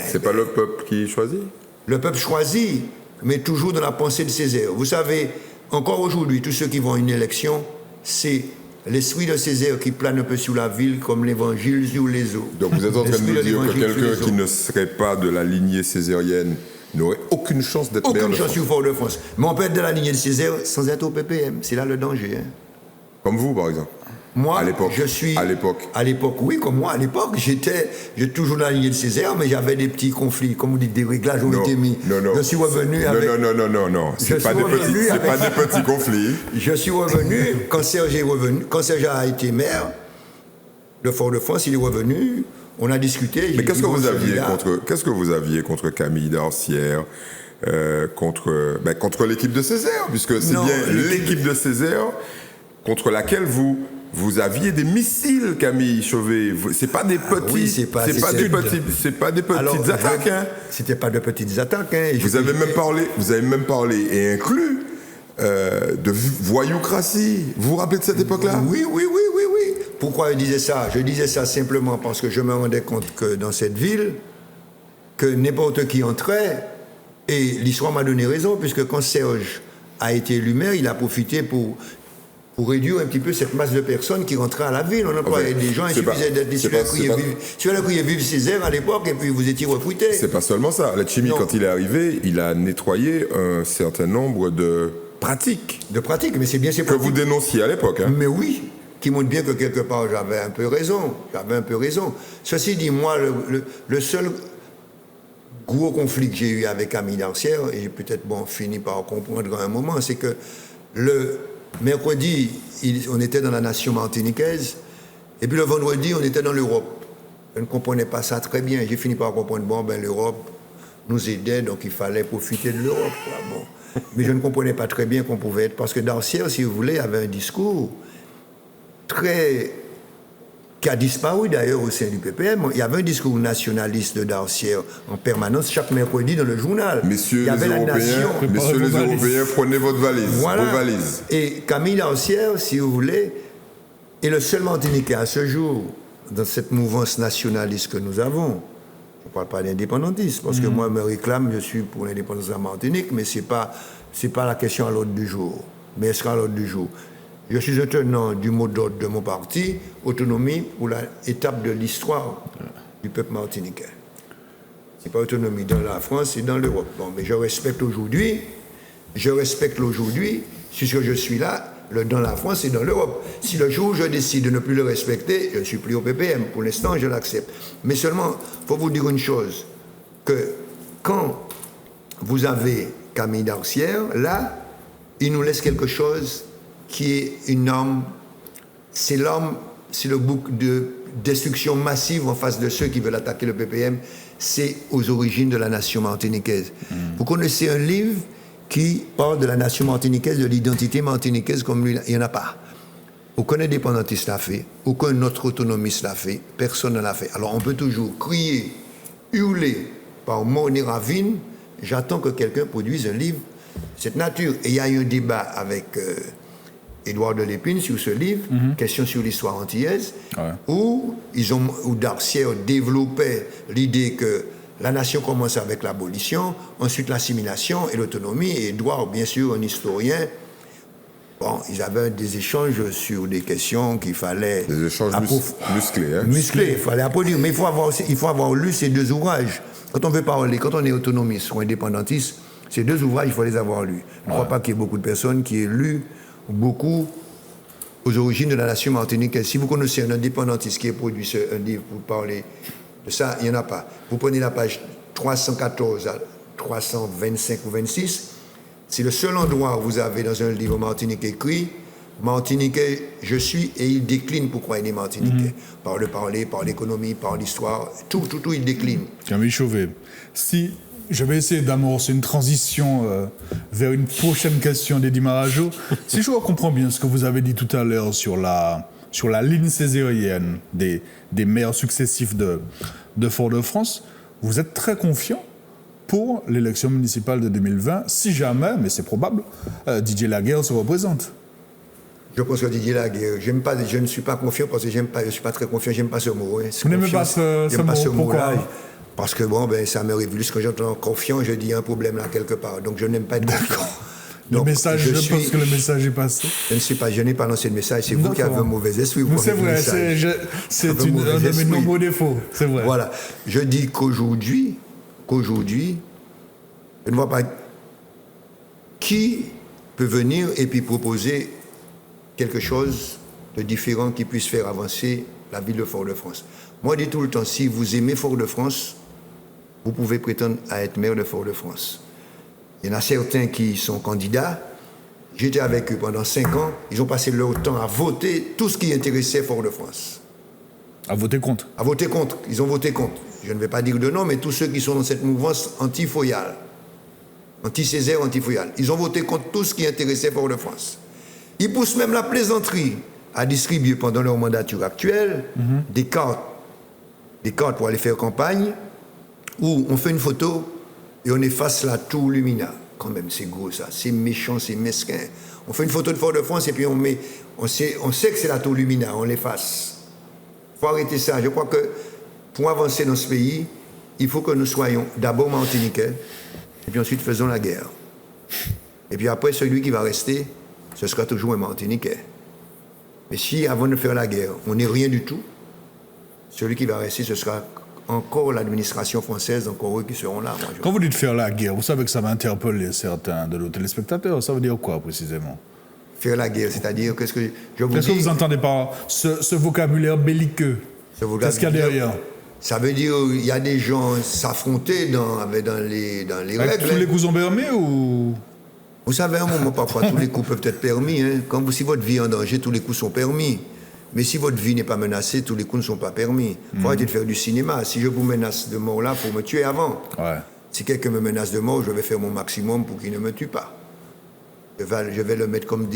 c'est pas le peuple qui choisit? Le peuple choisit, mais toujours dans la pensée de Césaire. Vous savez, encore aujourd'hui, tous ceux qui vont à une élection, c'est l'esprit de Césaire qui plane un peu sur la ville comme l'évangile sur les eaux. Donc vous êtes en train de L'esprit nous dire que l'évangile sur quelqu'un les qui eaux. ne serait pas de la lignée césarienne n'aurait aucune chance d'être maire Aucune de chance France. sur Fort-de-France. Mais on peut être de la lignée de Césaire sans être au PPM. C'est là le danger. Hein. Comme vous, par exemple. Moi, À l'époque. je suis. À l'époque. À l'époque, oui, comme moi, à l'époque, j'ai toujours dans la lignée de Césaire, mais j'avais des petits conflits, comme vous dites, des réglages ont été mis. Non. Je suis revenu avec. Non. C'est pas des petits conflits. Je suis revenu, quand Serge est revenu, quand Serge a été maire de Fort-de-France, il est revenu, on a discuté. Mais qu'est-ce que vous aviez contre Camille Darcière, contre l'équipe de Césaire, puisque c'est Non, bien l'équipe de Césaire contre laquelle vous aviez des missiles, Camille Chauvet. C'est pas des petits, oui, c'est pas des petites attaques. Hein. C'était pas de petites attaques. Hein. Vous avez même parlé et inclus de voyoucratie. Vous vous rappelez de cette époque-là? Oui. Pourquoi je disais ça? Je disais ça simplement parce que je me rendais compte que dans cette ville, que n'importe qui entrait, et l'histoire m'a donné raison, puisque quand Serge a été élu maire, il a profité pour réduire un petit peu cette masse de personnes qui rentraient à la ville. On employait des gens, il suffisait d'être sur la criée Vive Césaire à l'époque, et puis vous étiez recrutés. C'est pas seulement ça. La chimie, quand il est arrivé, il a nettoyé un certain nombre de pratiques. Mais c'est bien ces que pratiques. vous dénonciez à l'époque. Hein. Mais oui, qui montre bien que quelque part j'avais un peu raison. Ceci dit, moi, le seul gros conflit que j'ai eu avec Camille Darcière, et j'ai peut-être fini par comprendre à un moment, c'est que le mercredi, on était dans la nation martiniquaise, et puis le vendredi, on était dans l'Europe. Je ne comprenais pas ça très bien. J'ai fini par comprendre, l'Europe nous aidait, donc il fallait profiter de l'Europe. Mais je ne comprenais pas très bien qu'on pouvait être, parce que Darcière, si vous voulez, avait un discours qui a disparu d'ailleurs au sein du PPM. Il y avait un discours nationaliste de Darcière en permanence chaque mercredi dans le journal. Messieurs il y avait les Européens, prenez votre valise, voilà. vos valises. Et Camille Darcière, si vous voulez, est le seul Martiniquais à ce jour dans cette mouvance nationaliste que nous avons. Je ne parle pas d'indépendantisme, parce que moi, je me réclame, je suis pour l'indépendance de la Martinique, mais ce n'est pas la question à l'ordre du jour. Mais elle sera à l'ordre du jour. Je suis un tenant du mot d'ordre de mon parti, autonomie pour l'étape de l'histoire du peuple martiniquais. Ce n'est pas autonomie dans la France, c'est dans l'Europe. Mais je respecte l'aujourd'hui, si je suis là, dans la France et dans l'Europe. Si le jour où je décide de ne plus le respecter, je ne suis plus au PPM. Pour l'instant, je l'accepte. Mais seulement, il faut vous dire une chose, que quand vous avez Camille Darcière, là, il nous laisse quelque chose qui est une arme, c'est le bouc de destruction massive en face de ceux qui veulent attaquer le PPM, c'est aux origines de la nation martiniquaise. Vous connaissez un livre qui parle de la nation martiniquaise, de l'identité martiniquaise comme lui, il n'y en a pas. Aucun indépendantiste l'a fait, aucun autre autonomiste l'a fait, personne ne l'a fait. Alors on peut toujours crier, hurler par monnaie ravine, j'attends que quelqu'un produise un livre de cette nature. Et il y a eu un débat avec Édouard de Lépine sur ce livre, Question sur l'histoire antillaise, où Darcière développait l'idée que la nation commence avec l'abolition, ensuite l'assimilation et l'autonomie, et Édouard, bien sûr, un historien. Ils avaient des échanges sur des questions qu'il fallait... Des échanges musclés. Hein. Musclés, il fallait applaudir. Mais il faut avoir lu ces deux ouvrages. Quand on veut parler, quand on est autonomiste ou indépendantiste, ces deux ouvrages, il faut les avoir lus. Je ne crois pas qu'il y ait beaucoup de personnes qui aient lu beaucoup aux origines de la nation martiniquaise. Si vous connaissez un indépendantiste qui a produit un livre pour parler de ça, il n'y en a pas. Vous prenez la page 314 à 325 ou 26, c'est le seul endroit où vous avez dans un livre Martinique écrit « Martiniquais, je suis » et il décline pourquoi il est Martiniquais. Par le parler, par l'économie, par l'histoire, tout, il décline. Camille Chauvet, si je vais essayer d'amorcer une transition vers une prochaine question d'Eddie Marajo, si je comprends bien ce que vous avez dit tout à l'heure sur la ligne césarienne des maires successifs de Fort-de-France, vous êtes très confiant pour l'élection municipale de 2020, si jamais, mais c'est probable, Didier Laguerre se représente. Je pense que Didier Laguerre, je ne suis pas confiant parce que je ne suis pas très confiant, j'aime pas ce mot. Hein. Vous n'aimez pas ce mot, pourquoi? Parce que ça me révulse. Quand j'entends confiant, je dis il y a un problème là quelque part. Donc je n'aime pas être confiant. Le Donc, message, je pense que le message est passé. Je ne sais pas, je n'ai pas lancé le message, c'est vous qui avez un mauvais esprit. Mais c'est vrai, c'est un de mes nombreux défauts, c'est vrai. Voilà, je dis qu'aujourd'hui, je ne vois pas qui peut venir et puis proposer quelque chose de différent qui puisse faire avancer la ville de Fort-de-France. Moi, je dis tout le temps, si vous aimez Fort-de-France, vous pouvez prétendre à être maire de Fort-de-France. Il y en a certains qui sont candidats. J'étais avec eux pendant 5 ans. Ils ont passé leur temps à voter tout ce qui intéressait Fort-de-France. À voter contre. À voter contre. Ils ont voté contre. Je ne vais pas dire de nom, mais tous ceux qui sont dans cette mouvance anti-Foyal, anti-Césaire, anti-Foyal, ils ont voté contre tout ce qui intéressait Fort-de-France. Ils poussent même la plaisanterie à distribuer pendant leur mandature actuelle des cartes pour aller faire campagne, où on fait une photo et on efface la tour Lumina. Quand même, c'est gros ça, c'est méchant, c'est mesquin. On fait une photo de Fort-de-France et puis on sait que c'est la tour Lumina, on l'efface. Il faut arrêter ça. Je crois que pour avancer dans ce pays, il faut que nous soyons d'abord martiniquais et puis ensuite faisons la guerre. Et puis après, celui qui va rester, ce sera toujours un martiniquais. Mais si avant de faire la guerre, on n'est rien du tout, celui qui va rester, ce sera encore l'administration française, encore eux qui seront là. Moi, quand vous dites faire la guerre, vous savez que ça va interpeller certains de nos téléspectateurs. Ça veut dire quoi précisément? Faire la guerre, c'est-à-dire, qu'est-ce que vous entendez par ce vocabulaire belliqueux? Qu'est-ce qu'il y a derrière? Ça veut dire qu'il y a des gens s'affronter dans les règles. Tous les coups sont permis ou... Vous savez, à un moment, parfois, tous les coups peuvent être permis. Hein. Si votre vie est en danger, tous les coups sont permis. Mais si votre vie n'est pas menacée, tous les coups ne sont pas permis. Il faut arrêter de faire du cinéma. Si je vous menace de mort là, il faut me tuer avant. Ouais. Si quelqu'un me menace de mort, je vais faire mon maximum pour qu'il ne me tue pas. Je vais le mettre, comme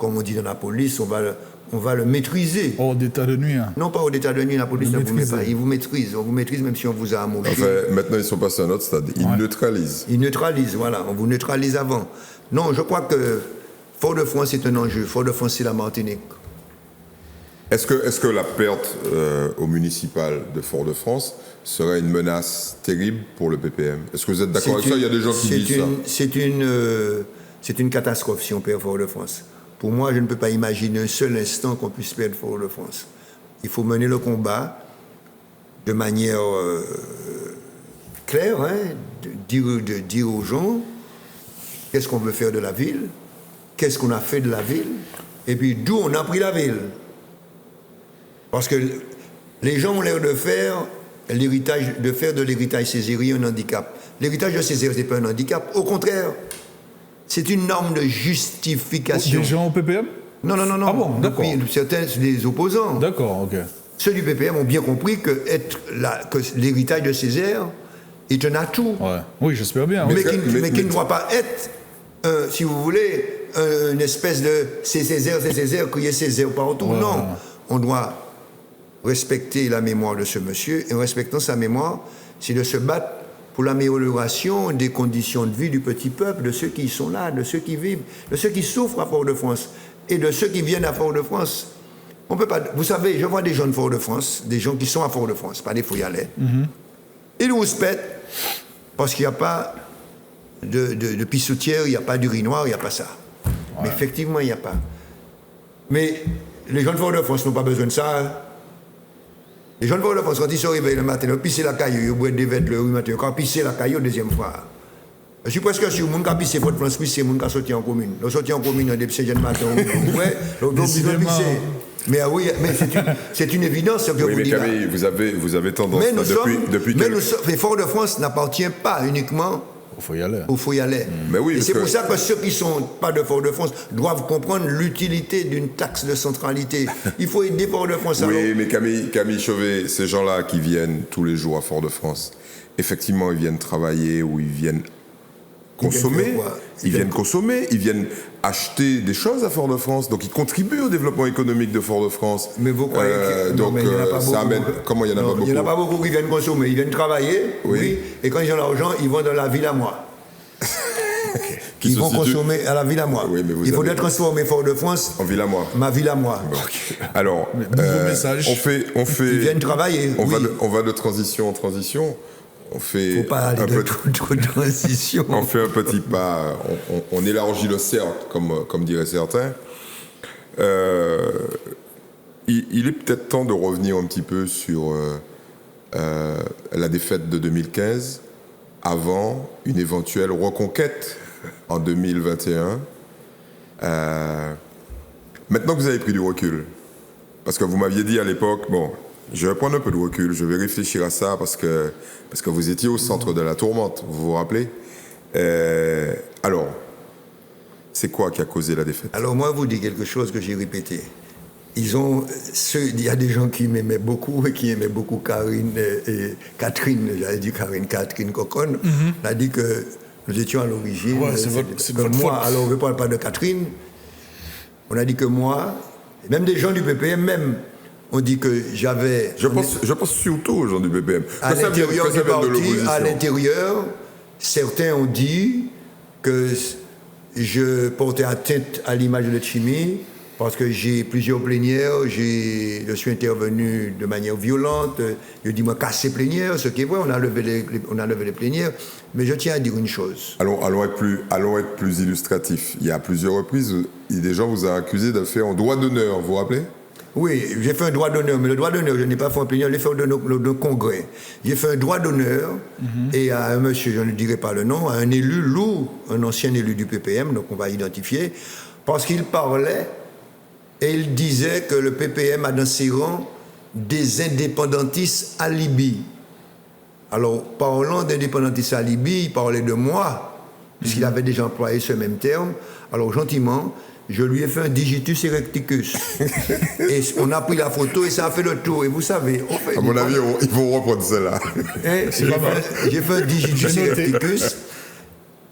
on dit dans la police, on va le maîtriser. Hors d'état de nuit. Hein. Non, pas hors d'état de nuit, la police ne vous met pas. Ils vous maîtrisent. On vous maîtrise même si on vous a amoché. Enfin, maintenant, ils sont passés à un autre stade. Ils neutralisent. Ils neutralisent, voilà. On vous neutralise avant. Non, je crois que Fort-de-France est un enjeu. Fort-de-France, c'est la Martinique. Est-ce que la perte au municipal de Fort-de-France serait une menace terrible pour le PPM? Est-ce que vous êtes d'accord avec ça? Il y a des gens qui disent ça. C'est une catastrophe si on perd Fort-de-France. Pour moi, je ne peux pas imaginer un seul instant qu'on puisse perdre Fort-de-France. Il faut mener le combat de manière claire, hein, de dire aux gens qu'est-ce qu'on veut faire de la ville, qu'est-ce qu'on a fait de la ville, et puis d'où on a pris la ville. Parce que les gens ont l'air de faire de l'héritage césarien un handicap. L'héritage de Césaire, ce n'est pas un handicap. Au contraire, c'est une norme de justification. Des gens au PPM? Non. Ah bon, d'accord. Certains, des opposants. D'accord, ok. Ceux du PPM ont bien compris que l'héritage de Césaire est un atout. Ouais. Oui, j'espère bien. Mais qui ne doit pas être, si vous voulez, une espèce de c'est Césaire, crier Césaire partout. Ouais, non. Ouais. On doit respecter la mémoire de ce monsieur, et en respectant sa mémoire, c'est de se battre pour l'amélioration des conditions de vie du petit peuple, de ceux qui sont là, de ceux qui vivent, de ceux qui souffrent à Fort-de-France, et de ceux qui viennent à Fort-de-France. On peut pas... Vous savez, je vois des gens de Fort-de-France, des gens qui sont à Fort-de-France, pas des Foyalais. Ils nous pètent parce qu'il n'y a pas de pissoutière, il n'y a pas d'urinoir, il n'y a pas ça. Ouais. Mais effectivement, il n'y a pas. Mais les gens de Fort-de-France n'ont pas besoin de ça. Hein. Les gens de Fort-de-France, quand ils se réveillent le matin, ils pissent la caillou, ils boivent des vêtements le matin, ils pissent la caillou deuxième fois. Je suis presque sûr que les gens qui pissent Fort-de-France, c'est les gens qui sortent en commune. Ils sortent en commune, ils sont jeunes matin, ils pisser. Mais oui, mais c'est une évidence ce que oui, vous dites. Camille, vous avez tendance mais Fort-de-France n'appartient pas uniquement aux Foyalais. Mais oui, et c'est pour ça que ceux qui ne sont pas de Fort-de-France doivent comprendre l'utilité d'une taxe de centralité. Il faut aider Fort-de-France. Oui, mais Camille Chauvet, ces gens-là qui viennent tous les jours à Fort-de-France, effectivement, ils viennent travailler ou ils viennent consommer. Ils viennent consommer, ils viennent acheter des choses à Fort-de-France, donc ils contribuent au développement économique de Fort-de-France. Mais vous croyez ça amène... Comment il n'y en a pas beaucoup? Il n'y en a pas beaucoup qui viennent consommer, ils viennent travailler, oui, et quand ils ont l'argent, ils vont dans la ville à moi. Ils vont consommer à la ville à moi. Oui, il faudrait transformer Fort-de-France en ville à moi. Ma ville à moi. Okay. Alors, nouveau message. On fait. Ils viennent travailler. On va de transition en transition. on fait faut pas aller de trop de transition. on fait un petit pas, on élargit le cercle, comme diraient certains. Il est peut-être temps de revenir un petit peu sur la défaite de 2015 avant une éventuelle reconquête en 2021. Maintenant que vous avez pris du recul, parce que vous m'aviez dit à l'époque, bon, je vais prendre un peu de recul, je vais réfléchir à ça parce que vous étiez au centre de la tourmente, vous vous rappelez? Alors, c'est quoi qui a causé la défaite? Alors moi, vous dis quelque chose que j'ai répété. Il y a des gens qui m'aimaient beaucoup et qui aimaient beaucoup Catherine, j'allais dire Catherine Cocon. On a dit que nous étions à l'origine. Ouais, c'est votre moi, faute. alors on ne parle pas de Catherine. On a dit que moi, même des gens du PPM même, on dit que j'avais... Je pense surtout aux gens du BPM. À l'intérieur du parti, à l'intérieur, certains ont dit que je portais atteinte à l'image de Letchimy parce que j'ai plusieurs plénières, je suis intervenu de manière violente, je dis moi casser plénière, ce qui est vrai, on a levé les plénières, mais je tiens à dire une chose. Allons être plus illustratifs. Il y a plusieurs reprises, des gens vous ont accusé de faire un droit d'honneur, vous vous rappelez? Oui, j'ai fait un droit d'honneur, mais le droit d'honneur, je n'ai pas fait un plénière, je l'ai fait de congrès. J'ai fait un droit d'honneur et à un monsieur, je ne dirai pas le nom, à un élu lourd, un ancien élu du PPM, donc on va identifier, parce qu'il parlait et il disait que le PPM a dans ses rangs des indépendantistes alibis. Alors, parlant d'indépendantistes alibis, il parlait de moi, puisqu'il avait déjà employé ce même terme. Alors, gentiment, je lui ai fait un digitus erecticus. Et on a pris la photo et ça a fait le tour. Et vous savez... À mon avis, ils vont reprendre celle-là. J'ai fait un digitus erecticus.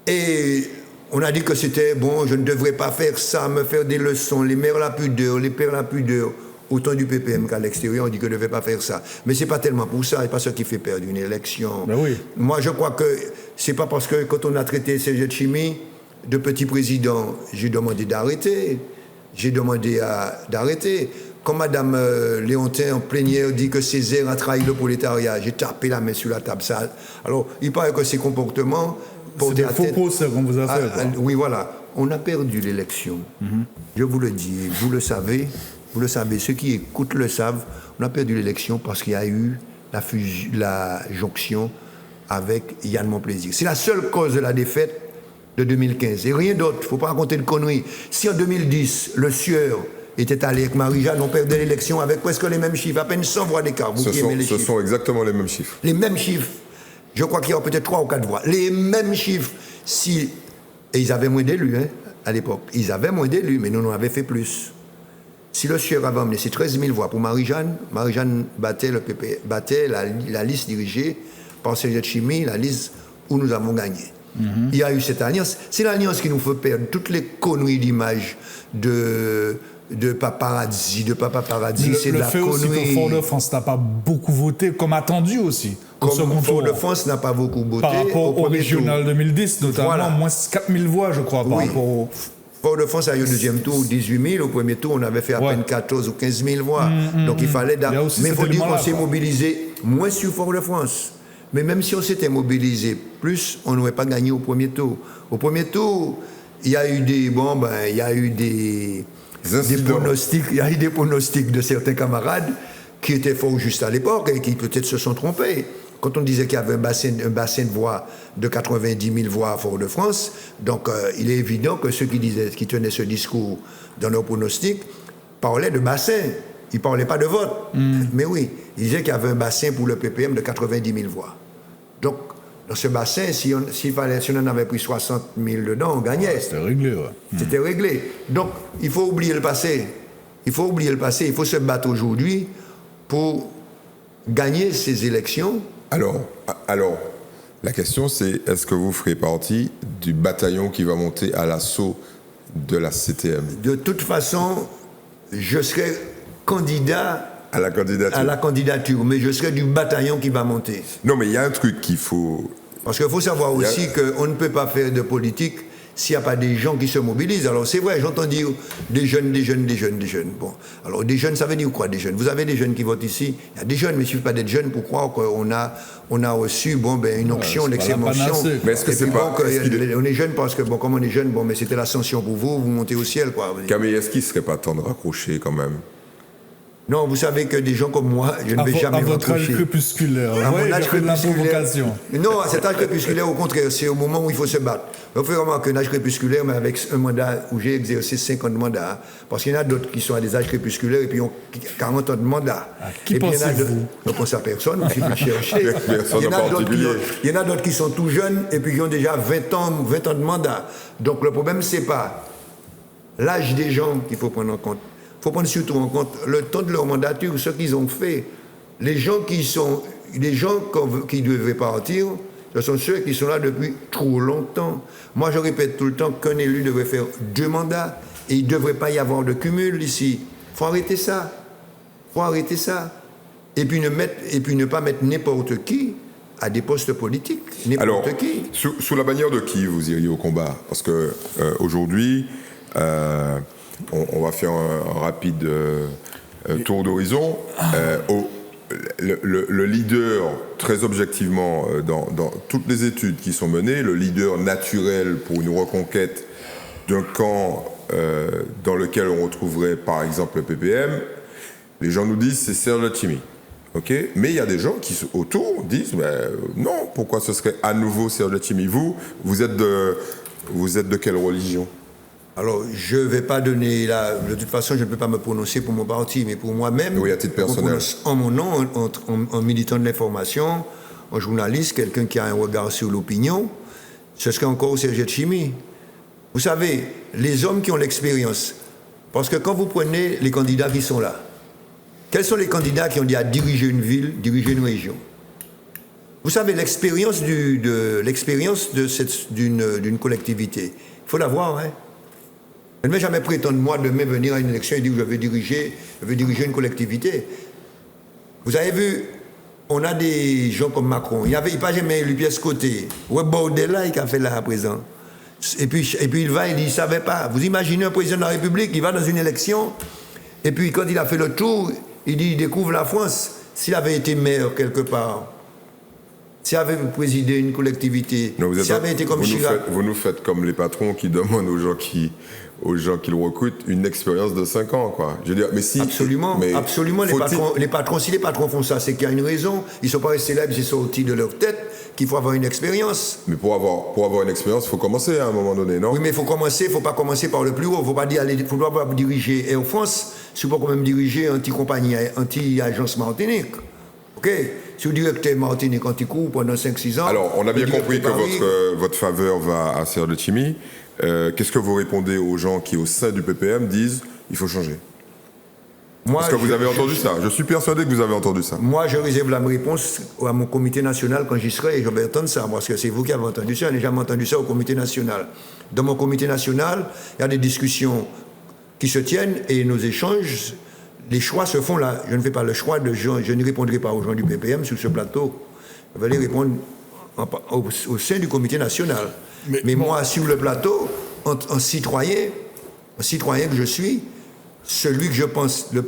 Et on a dit que c'était bon, je ne devrais pas faire ça, me faire des leçons, les mères la pudeur, les pères la pudeur. Autant du PPM qu'à l'extérieur, on dit que je ne devais pas faire ça. Mais ce n'est pas tellement pour ça, et pas ça qui fait perdre une élection. Ben oui. Moi, je crois que ce n'est pas parce que quand on a traité Serge Letchimy de petit président, j'ai demandé d'arrêter. J'ai demandé d'arrêter. Quand Mme Léontin, en plénière, dit que Césaire a trahi le prolétariat, j'ai tapé la main sur la table. Ça, alors, il paraît que ces comportements... C'est des faux procès qu'on vous a fait. Oui, voilà. On a perdu l'élection. Je vous le dis, vous le savez, ceux qui écoutent le savent, on a perdu l'élection parce qu'il y a eu la jonction avec Yann Monplaisir. C'est la seule cause de la défaite de 2015. Et rien d'autre, il ne faut pas raconter de conneries. Si en 2010, le Sieur était allé avec Marie-Jeanne, on perdait l'élection avec presque les mêmes chiffres, à peine 100 voix d'écart. Ce sont exactement les mêmes chiffres. Les mêmes chiffres. Je crois qu'il y a peut-être 3 ou 4 voix. Les mêmes chiffres. Et ils avaient moins d'élus, hein, à l'époque. Ils avaient moins d'élus, mais nous, on avait fait plus. Si le Sieur avait emmené ces 13 000 voix pour Marie-Jeanne battait la liste dirigée par Serge Letchimy, la liste où nous avons gagné. Il y a eu cette alliance. C'est l'alliance qui nous fait perdre toutes les conneries d'image de paparazzi, Papa Paradis, c'est de la connerie. Le fait aussi que Fort-de-France n'a pas beaucoup voté, comme attendu aussi. Comme Fort-de-France n'a pas beaucoup voté. Par rapport au régional 2010, notamment, voilà. Moins 4 000 voix, je crois, par rapport au... Fort-de-France a eu au deuxième tour 18 000. Au premier tour, on avait fait à peine 14 ou 15 000 voix. Donc il fallait... Mais il faut dire qu'on s'est mobilisé moins sur Fort-de-France. Mais même si on s'était mobilisé plus, on n'aurait pas gagné au premier tour. Au premier tour, il y a eu des pronostics de certains camarades qui étaient fort justes à l'époque et qui peut-être se sont trompés. Quand on disait qu'il y avait un bassin de voix de 90 000 voix à Fort-de-France, donc il est évident que ceux qui tenaient ce discours dans leurs pronostics parlaient de bassin. Ils ne parlaient pas de vote. Mais oui, ils disaient qu'il y avait un bassin pour le PPM de 90 000 voix. Donc, dans ce bassin, si on en avait pris 60 000 dedans, on gagnait. C'était réglé, ouais. C'était réglé. Donc, il faut oublier le passé. Il faut se battre aujourd'hui pour gagner ces élections. Alors, la question c'est, est-ce que vous ferez partie du bataillon qui va monter à l'assaut de la CTM? De toute façon, je serai candidat à la candidature, mais je serai du bataillon qui va monter. Non, mais il y a un truc qu'il faut... Parce qu'il faut savoir aussi qu'on ne peut pas faire de politique s'il n'y a pas des gens qui se mobilisent. Alors c'est vrai, j'entends dire des jeunes. Bon, alors des jeunes, ça veut dire quoi des jeunes? Vous avez des jeunes qui votent ici, il y a des jeunes, mais il ne suffit pas d'être jeune pour croire qu'on a reçu une onction, l'excès-onction. Mais est-ce que c'est pas... On est jeune parce que, comme on est jeune, mais c'était l'ascension pour vous, vous montez au ciel, quoi. Camille, est-ce qu'il ne serait pas temps de raccrocher quand même? Non, vous savez que des gens comme moi, je ne vais jamais votre âge crépusculaire, à mon âge de la crépusculaire. provocation. Non, à cet âge crépusculaire, au contraire, c'est au moment où il faut se battre. Vous faites remarquer un âge crépusculaire, mais avec un mandat où j'ai exercé 50 mandats, parce qu'il y en a d'autres qui sont à des âges crépusculaires et puis ont 40 ans de mandat. Qui pensez-vous? Je ne pense à personne, il suffit de chercher. Personne en particulier. Il y en a d'autres qui sont tout jeunes et puis qui ont déjà 20 ans de mandat. Donc le problème, c'est pas l'âge des gens qu'il faut prendre en compte. Il faut prendre surtout en compte le temps de leur mandature, ce qu'ils ont fait. Les gens qui ne devaient partir, ce sont ceux qui sont là depuis trop longtemps. Moi, je répète tout le temps qu'un élu devrait faire 2 mandats et il ne devrait pas y avoir de cumul ici. Il faut arrêter ça. Et puis ne pas mettre n'importe qui à des postes politiques. Alors, sous la bannière de qui vous iriez au combat? Parce que aujourd'hui... on va faire un rapide tour d'horizon. Le leader, très objectivement, dans toutes les études qui sont menées, le leader naturel pour une reconquête d'un camp dans lequel on retrouverait par exemple le PPM, les gens nous disent c'est Serge Letchimy. Okay, mais il y a des gens qui autour disent non, pourquoi ce serait à nouveau Serge Letchimy? Vous êtes de quelle religion? Alors, je ne vais pas donner de toute façon, je ne peux pas me prononcer pour mon parti, mais pour moi-même. Oui, à titre personnel. En mon nom, en militant de l'information, en journaliste, quelqu'un qui a un regard sur l'opinion, ce serait encore Serge Letchimy. Vous savez, les hommes qui ont l'expérience, parce que quand vous prenez les candidats qui sont là, quels sont les candidats qui ont dit à diriger une ville, diriger une région? Vous savez, l'expérience d'une collectivité, il faut l'avoir, hein. Je ne vais jamais prétendre, moi, demain venir à une élection et dire que je vais diriger une collectivité. Vous avez vu, on a des gens comme Macron. Il n'a pas jamais élu pièce côté. Ouais, Bordella, il a fait là à présent. Et puis il dit, il ne savait pas. Vous imaginez un président de la République, il va dans une élection, et puis quand il a fait le tour, il découvre la France. S'il avait été maire quelque part, s'il avait présidé une collectivité, s'il avait été comme Chirac... Vous nous faites comme les patrons qui demandent aux gens qu'ils recrutent une expérience de 5 ans, quoi. Je veux dire, mais si... Absolument. Les patrons, si les patrons font ça, c'est qu'il y a une raison. Ils ne sont pas restés là, ils sont sortis de leur tête qu'il faut avoir une expérience. Mais pour avoir une expérience, il faut commencer à un moment donné, non? Oui, mais il ne faut pas commencer par le plus haut. Il ne faut pas dire, il faut pas diriger Air France, il faut quand même diriger anti-compagnie, anti-agence Martinique. OK? Si vous directeur Martinique anti-coup pendant 5-6 ans... Alors, on a bien compris que votre faveur va à Serge Letchimy. Qu'est-ce que vous répondez aux gens qui, au sein du PPM, disent il faut changer? Est-ce que vous avez entendu ça? Je suis persuadé que vous avez entendu ça. Moi, je réserve la réponse à mon comité national quand j'y serai et je vais entendre ça, parce que c'est vous qui avez entendu ça. Je n'ai jamais entendu ça au comité national. Dans mon comité national, il y a des discussions qui se tiennent et nos échanges, les choix se font là. Je ne fais pas le choix de gens, je ne répondrai pas aux gens du PPM sur ce plateau. Je vais les répondre au sein du comité national. Mais moi, sur le plateau, en citoyen que je suis, celui que je pense le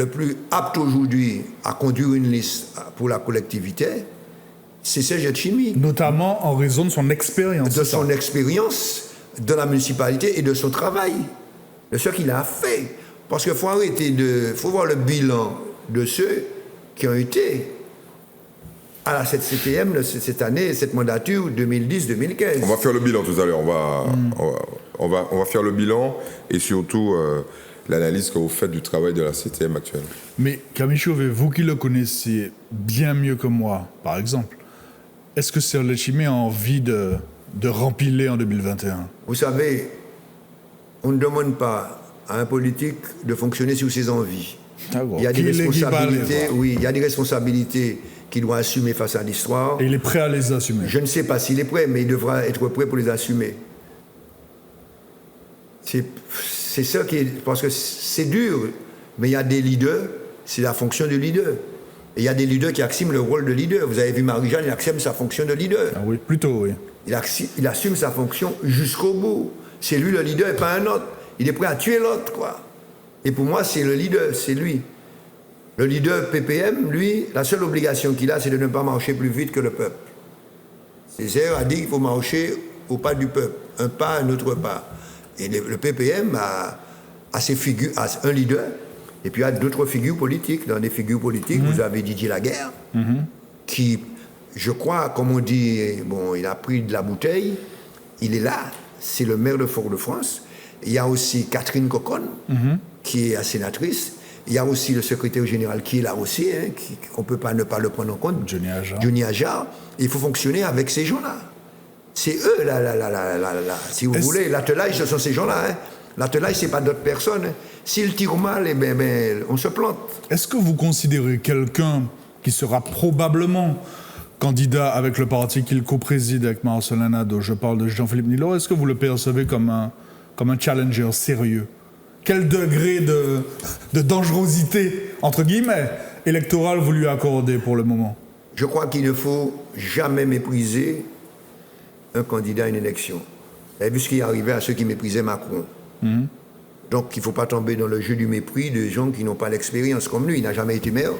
plus apte aujourd'hui à conduire une liste pour la collectivité, c'est Serge Letchimy. Notamment en raison de son expérience. De son expérience dans la municipalité et de son travail, de ce qu'il a fait. Parce qu'il faut voir le bilan de ceux qui ont été à la CTM cette année, cette mandature 2010-2015. On va faire le bilan tout à l'heure. On va faire le bilan et surtout l'analyse que vous faites du travail de la CTM actuelle. Mais Camille Chauvet, vous qui le connaissez bien mieux que moi, par exemple, est-ce que Serge Letchimy a envie de rempiler en 2021? Vous savez, on ne demande pas à un politique de fonctionner sur ses envies. Il y a des responsabilités, il y a des responsabilités qu'il doit assumer face à l'histoire. Et il est prêt à les assumer. Je ne sais pas s'il est prêt, mais il devra être prêt pour les assumer. C'est ça qui est... Parce que c'est dur, mais il y a des leaders, c'est la fonction du leader. Et il y a des leaders qui acceptent le rôle de leader. Vous avez vu Marie-Jeanne, elle accepte sa fonction de leader. Ah oui, plutôt, oui. il assume sa fonction jusqu'au bout. C'est lui le leader et pas un autre. Il est prêt à tuer l'autre, quoi. Et pour moi, c'est le leader, c'est lui. Le leader PPM, lui, la seule obligation qu'il a, c'est de ne pas marcher plus vite que le peuple. Césaire a dit qu'il faut marcher au pas du peuple, un pas, un autre pas. Et le PPM a ses figures, a un leader, et puis il y a d'autres figures politiques. Dans les figures politiques, vous avez Didier Laguerre, qui, je crois, comme on dit, bon, il a pris de la bouteille, il est là, c'est le maire de Fort-de-France. Il y a aussi Catherine Coconne, qui est la sénatrice. Il y a aussi le secrétaire général qui est là aussi, hein, qu'on ne peut pas ne pas le prendre en compte. Johnny Ajar. Il faut fonctionner avec ces gens-là. C'est eux, si vous voulez, l'attelage, ce sont ces gens-là. Hein. L'attelage, ce n'est pas d'autres personnes. Hein. S'ils tirent mal, eh ben, on se plante. Est-ce que vous considérez quelqu'un qui sera probablement candidat avec le parti qu'il co-préside avec Marcelin Nadeau, je parle de Jean-Philippe Nilor, est-ce que vous le percevez comme un challenger sérieux? Quel degré de dangerosité, entre guillemets, électorale vous lui accordez pour le moment? Je crois qu'il ne faut jamais mépriser un candidat à une élection. Vous avez vu ce qui est arrivé à ceux qui méprisaient Macron. Donc il ne faut pas tomber dans le jeu du mépris de gens qui n'ont pas l'expérience comme lui. Il n'a jamais été maire.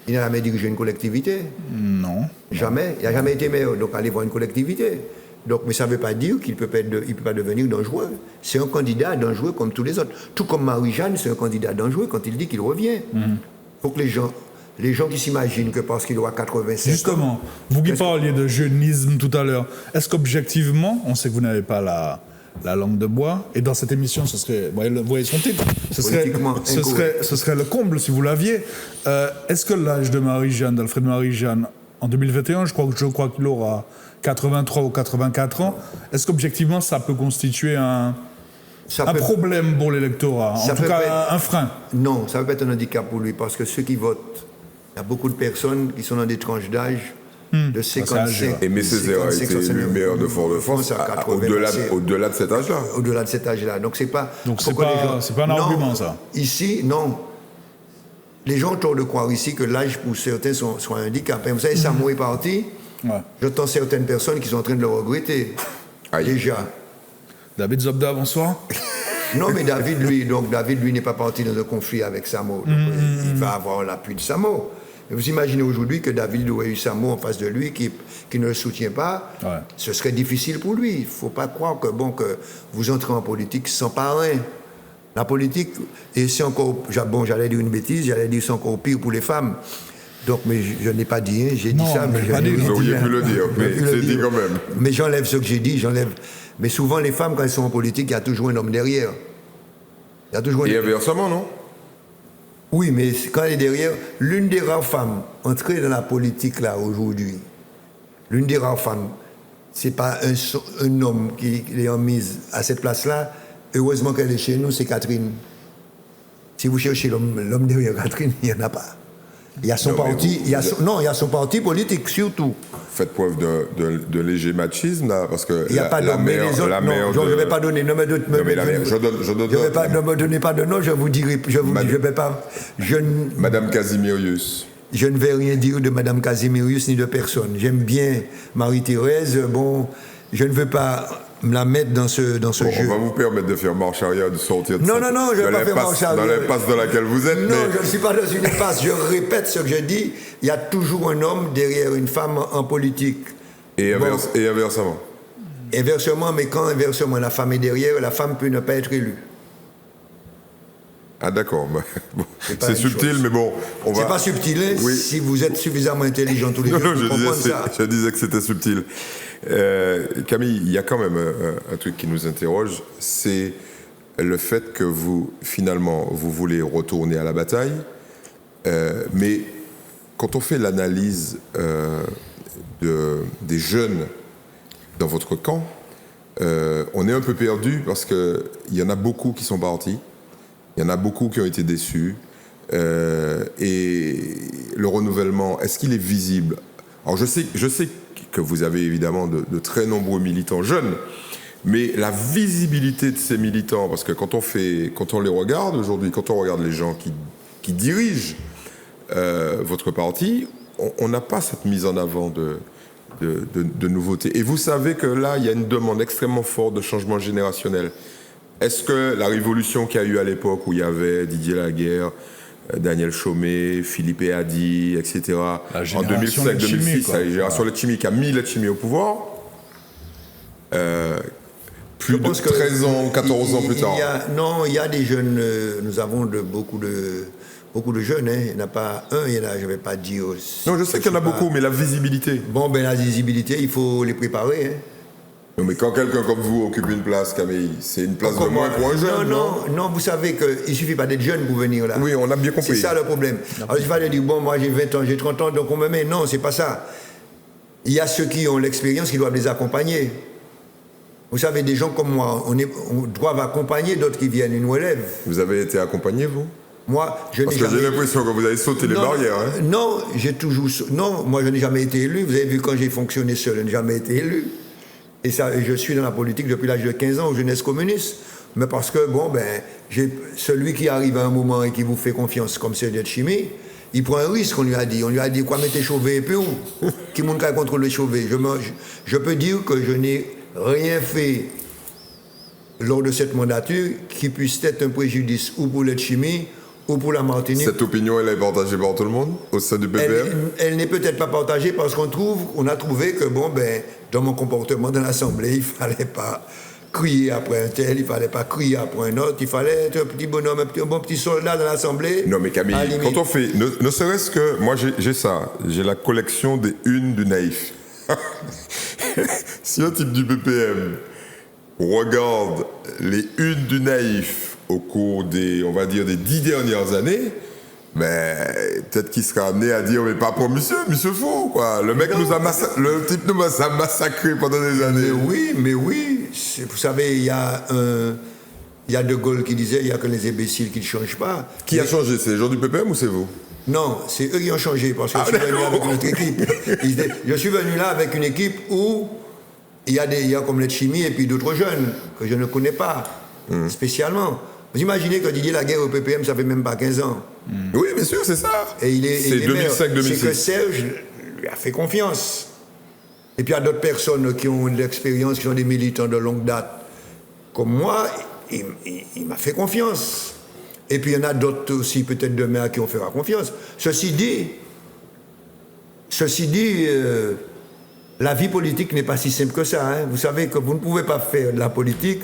Il n'a jamais dirigé une collectivité. Non. Jamais. Il n'a jamais été maire. Donc allez voir une collectivité. Donc, mais ça ne veut pas dire qu'il ne peut pas devenir dangereux. C'est un candidat dangereux comme tous les autres. Tout comme Marie-Jeanne, c'est un candidat dangereux quand il dit qu'il revient. Il faut que les gens qui s'imaginent que parce qu'il aura 85 Justement, ans... vous qui parliez de jeunisme tout à l'heure, est-ce qu'objectivement, on sait que vous n'avez pas la langue de bois, et dans cette émission, ce serait, vous voyez son titre, ce serait le comble si vous l'aviez. Est-ce que l'âge de Marie-Jeanne, d'Alfred Marie-Jeanne, en 2021, je crois qu'il aura 83 ou 84 ans, est-ce qu'objectivement ça peut constituer un problème pour l'électorat, en tout cas un frein? Non, ça peut être un handicap pour lui, parce que ceux qui votent, il y a beaucoup de personnes qui sont dans des tranches d'âge de 55. Et M. Césaire a été élu maire de Fort-de-France au-delà de cet âge-là. Au-delà de cet âge-là. Donc c'est pas un argument, ça. Ici, non. Les gens ont tort de croire ici que l'âge pour certains soit un handicap. Vous savez, Samo est parti. Ouais. J'entends certaines personnes qui sont en train de le regretter. Déjà. David Zobda, bonsoir. Non, mais David, lui, n'est pas parti dans un conflit avec Samo. Il va avoir l'appui de Samo. Mais vous imaginez aujourd'hui que David aurait eu Samo en face de lui qui ne le soutient pas. Ouais. Ce serait difficile pour lui. Il ne faut pas croire que vous entrez en politique sans parrain. La politique, et c'est encore... j'allais dire une bêtise, j'allais dire c'est encore pire pour les femmes. Donc, mais je n'ai pas dit, hein, j'ai dit ça, mais vous auriez pu le dire, mais c'est dit quand même. Mais j'enlève ce que j'ai dit, Mais souvent, les femmes, quand elles sont en politique, il y a toujours un homme derrière. Et inversement, non? Oui, mais quand elle est derrière, l'une des rares femmes entrées dans la politique, là, aujourd'hui, l'une des rares femmes, c'est pas un homme qui est en mise à cette place-là. Heureusement qu'elle est chez nous, c'est Catherine. Si vous cherchez l'homme derrière Catherine, il n'y en a pas. Il y a son parti, il y a son parti politique, surtout. Faites preuve de léger machisme, là, parce que il n'y a pas d'homme, mais les autres, non, je ne vais pas donner, ne me donnez pas de nom, je vous dirai, je vais pas... Madame Casimirius. Je ne vais rien dire de Madame Casimirius ni de personne. J'aime bien Marie-Thérèse, je ne veux pas me la mettre dans ce jeu. On va vous permettre de faire marche arrière, de sortir de non, je ne vais pas faire marche arrière. Dans l'impasse dans laquelle vous êtes. Non, je ne suis pas dans une impasse. Je répète ce que je dis. Il y a toujours un homme derrière une femme en politique. Et inversement. Inversement, mais quand inversement la femme est derrière, la femme peut ne pas être élue. Ah d'accord, c'est subtil, mais bon, C'est pas subtil, hein, oui. Si vous êtes suffisamment intelligent tous les deux, vous comprenez ça. Je disais que c'était subtil. Camille, il y a quand même un truc qui nous interroge, c'est le fait que vous voulez retourner à la bataille, mais quand on fait l'analyse des jeunes dans votre camp, on est un peu perdu parce qu'il y en a beaucoup qui sont partis. Il y en a beaucoup qui ont été déçus. Et le renouvellement, est-ce qu'il est visible? Alors je sais que vous avez évidemment de très nombreux militants jeunes, mais la visibilité de ces militants, parce que quand on les regarde aujourd'hui, quand on regarde les gens qui dirigent votre parti, on n'a pas cette mise en avant de nouveautés. Et vous savez que là, il y a une demande extrêmement forte de changement générationnel. Est-ce que la révolution qu'il y a eu à l'époque où il y avait Didier Laguerre, Daniel Chaumet, Philippe Eadi, etc., en 2005-2006, la génération Letchimy qui a mis Letchimy au pouvoir, plus de 13 ans, 14 ans plus tard. Il y a des jeunes, nous avons beaucoup de jeunes, hein. Il n'y en a pas un, je ne vais pas dire... Non, je sais qu'il y en a beaucoup, mais la visibilité. Bon, la visibilité, il faut les préparer, hein. Non, mais quand quelqu'un comme vous occupe une place, Camille, c'est une place de moins pour un jeune, non, vous savez qu'il ne suffit pas d'être jeune pour venir là. Oui, on a bien compris. C'est ça le problème. Alors, il fallait dire, bon, moi j'ai 20 ans, j'ai 30 ans, donc on me met. Non, c'est pas ça. Il y a ceux qui ont l'expérience qui doivent les accompagner. Vous savez, des gens comme moi, on doit accompagner d'autres qui viennent, ils nous élèvent. Vous avez été accompagné, vous? Moi, je Parce que j'ai l'impression que vous avez sauté les barrières. Hein. Non, moi je n'ai jamais été élu. Vous avez vu quand j'ai fonctionné seul, je n'ai jamais été élu. Et je suis dans la politique depuis l'âge de 15 ans, aux jeunesse communiste. Mais parce que, celui qui arrive à un moment et qui vous fait confiance, comme c'est Letchimy, il prend un risque, on lui a dit. On lui a dit, quoi, mettez Chauvet et puis où? Qui monte qu'à contrôler Chauvet? Je peux dire que je n'ai rien fait lors de cette mandature qui puisse être un préjudice ou pour Letchimy ou pour la Martinique. Cette opinion, elle est partagée par tout le monde au sein du PPM? Elle n'est peut-être pas partagée parce qu'on a trouvé que, dans mon comportement dans l'Assemblée, il ne fallait pas crier après un tel, il ne fallait pas crier après un autre, il fallait être un petit bonhomme, un bon petit soldat dans l'Assemblée. Non mais Camille, quand on fait, ne serait-ce que, moi j'ai ça, j'ai la collection des unes du naïf. Si un type du PPM regarde les unes du naïf au cours des 10 dernières années, peut-être qu'il sera amené à dire, mais pas pour monsieur fou, quoi. Le type nous a massacré pendant des années. Mais oui. Vous savez, il y a De Gaulle qui disait, il n'y a que les imbéciles qui ne changent pas. Qui a changé? C'est les gens du PPM ou c'est vous? Non, c'est eux qui ont changé, parce que je suis venu avec notre équipe. Je suis venu là avec une équipe où il y a comme Letchimy et puis d'autres jeunes que je ne connais pas spécialement. Vous imaginez que Didier Laguerre au PPM, ça fait même pas 15 ans. Oui, bien sûr, c'est ça. Et c'est 2005-2006. C'est que Serge lui a fait confiance. Et puis il y a d'autres personnes qui ont de l'expérience, qui sont des militants de longue date. Comme moi, il m'a fait confiance. Et puis il y en a d'autres aussi, peut-être demain, à qui on fera confiance. Ceci dit, la vie politique n'est pas si simple que ça. Hein. Vous savez que vous ne pouvez pas faire de la politique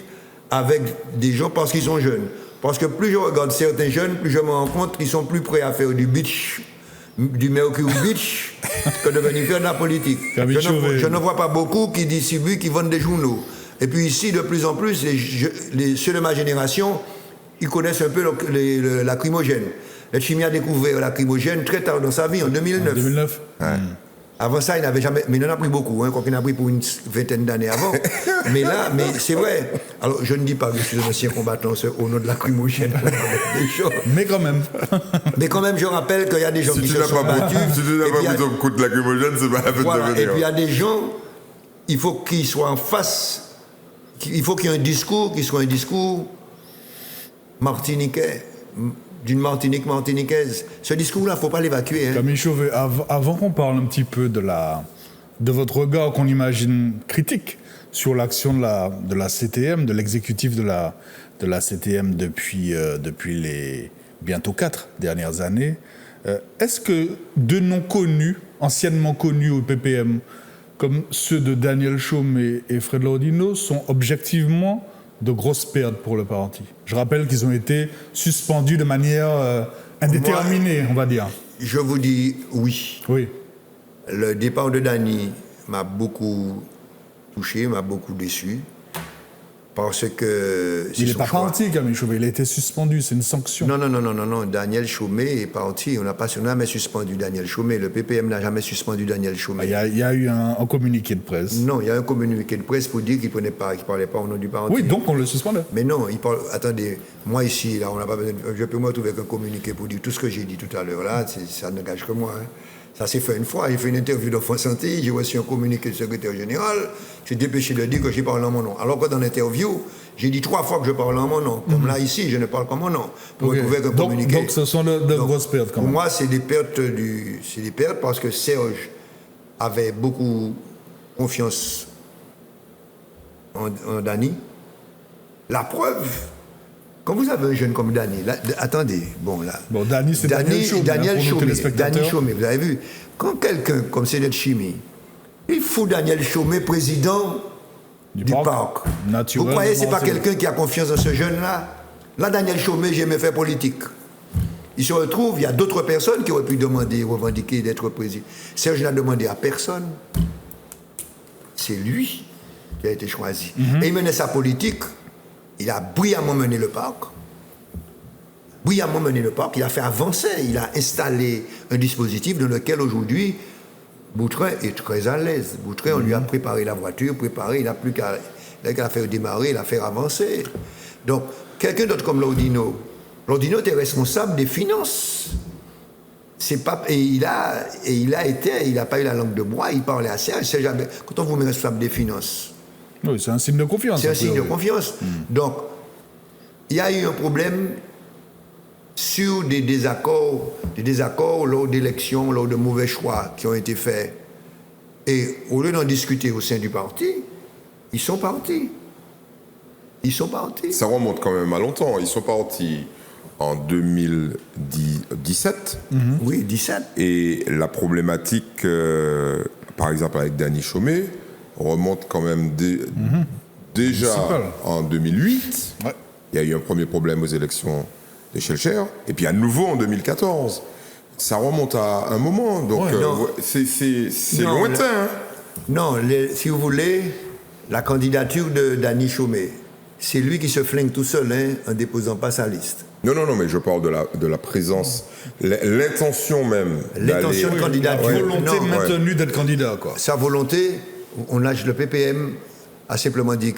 avec des gens parce qu'ils sont jeunes. Parce que plus je regarde certains jeunes, plus je me rends compte qu'ils sont plus prêts à faire du Mercury Beach, que de venir faire de la politique. Je ne vois pas beaucoup qui distribuent, qui vendent des journaux. Et puis ici, de plus en plus, ceux de ma génération, ils connaissent un peu le lacrymogène. Letchimy a découvert lacrymogène très tard dans sa vie, en 2009. En 2009 Avant ça, il n'avait jamais... Mais il en a pris beaucoup, quoi qu'il en a pris pour une vingtaine d'années avant. mais c'est vrai. Alors, je ne dis pas que je suis un ancien combattant au nom de lacrymogène. Mais quand même. Mais quand même, je rappelle qu'il y a des gens qui se sont battus. Si tu n'as pas pris ton coup de lacrymogène, c'est pas la peine de venir. Et puis, il y a des gens, il faut qu'ils soient en face. Il faut qu'il y ait un discours qui soit un discours martiniquais, d'une Martinique martiniquaise. Ce discours-là, il ne faut pas l'évacuer. Hein. Camille Chauvet, avant qu'on parle un petit peu de votre regard qu'on imagine critique sur l'action de la CTM, de l'exécutif de la CTM depuis les bientôt 4 dernières années, est-ce que de noms connus, anciennement connus au PPM, comme ceux de Daniel Chaumet et Fred Lordino, sont objectivement de grosses pertes pour le parti? Je rappelle qu'ils ont été suspendus de manière indéterminée, on va dire. Je vous dis oui. Oui. Le départ de Dany m'a beaucoup touché, m'a beaucoup déçu. Parce que... Il n'est pas parti, Camille Chauvet, il a été suspendu, c'est une sanction. Non. Daniel Chaumet est parti. On n'a jamais suspendu Daniel Chaumet. Le PPM n'a jamais suspendu Daniel Chaumet. Il y a eu un communiqué de presse. Non, il y a un communiqué de presse pour dire qu'il ne parlait pas au nom du parti. Oui, donc on le suspendait. Mais non, attendez, moi ici, là, on n'a pas besoin je peux me trouver qu'un communiqué pour dire tout ce que j'ai dit tout à l'heure, là, ça n'engage que moi. Hein. Ça s'est fait une fois, j'ai fait une interview de France Santé, j'ai reçu un communiqué du secrétaire général, j'ai dépêché de dire que j'ai parlé en mon nom. Alors que dans l'interview, j'ai dit 3 fois que je parle en mon nom. Comme là, ici, je ne parle qu'en mon nom. Pour retrouver qu'un communiqué. Donc ce sont de grosses pertes quand même. Pour moi, c'est des pertes parce que Serge avait beaucoup confiance en Dany. La preuve, quand vous avez un jeune comme Dany, là, attendez, bon là. Bon, Dany, c'est Daniel Chaumé. Daniel Chaumé, vous avez vu, quand quelqu'un comme Sénat Chimie, il faut Daniel Chaumé président du parc. Vous croyez que ce n'est pas quelqu'un qui a confiance dans ce jeune-là? Là, Daniel Chaumé, j'ai jamais fait politique. Il se retrouve, il y a d'autres personnes qui auraient pu demander, revendiquer d'être président. Serge n'a demandé à personne. C'est lui qui a été choisi. Et il menait sa politique. Il a brillamment mené le parc. Il a fait avancer. Il a installé un dispositif dans lequel aujourd'hui, Boutrin est très à l'aise. Boutrin, on lui a préparé la voiture, il n'a plus qu'à la faire démarrer, la faire avancer. Donc, quelqu'un d'autre comme Laudino était responsable des finances. C'est pas, il n'a pas eu la langue de bois, il parlait assez. Quand on vous met responsable des finances, oui, c'est un signe de confiance. C'est un signe de confiance. Donc, il y a eu un problème sur des désaccords lors d'élections, lors de mauvais choix qui ont été faits. Et au lieu d'en discuter au sein du parti, ils sont partis. Ça remonte quand même à longtemps. Ils sont partis en 2017. Oui, 17. Et la problématique, par exemple avec Dany Chaumé, remonte quand même déjà en 2008. Ouais. Il y a eu un premier problème aux élections de Schellcher, et puis à nouveau en 2014. Ça remonte à un moment, donc c'est lointain. Non, si vous voulez, la candidature de Dany Chaumé, c'est lui qui se flingue tout seul en déposant pas sa liste. Non, mais je parle de la présence, l'intention même. L'intention de candidature. La volonté maintenue d'être candidat, quoi. Sa volonté, le PPM a simplement dit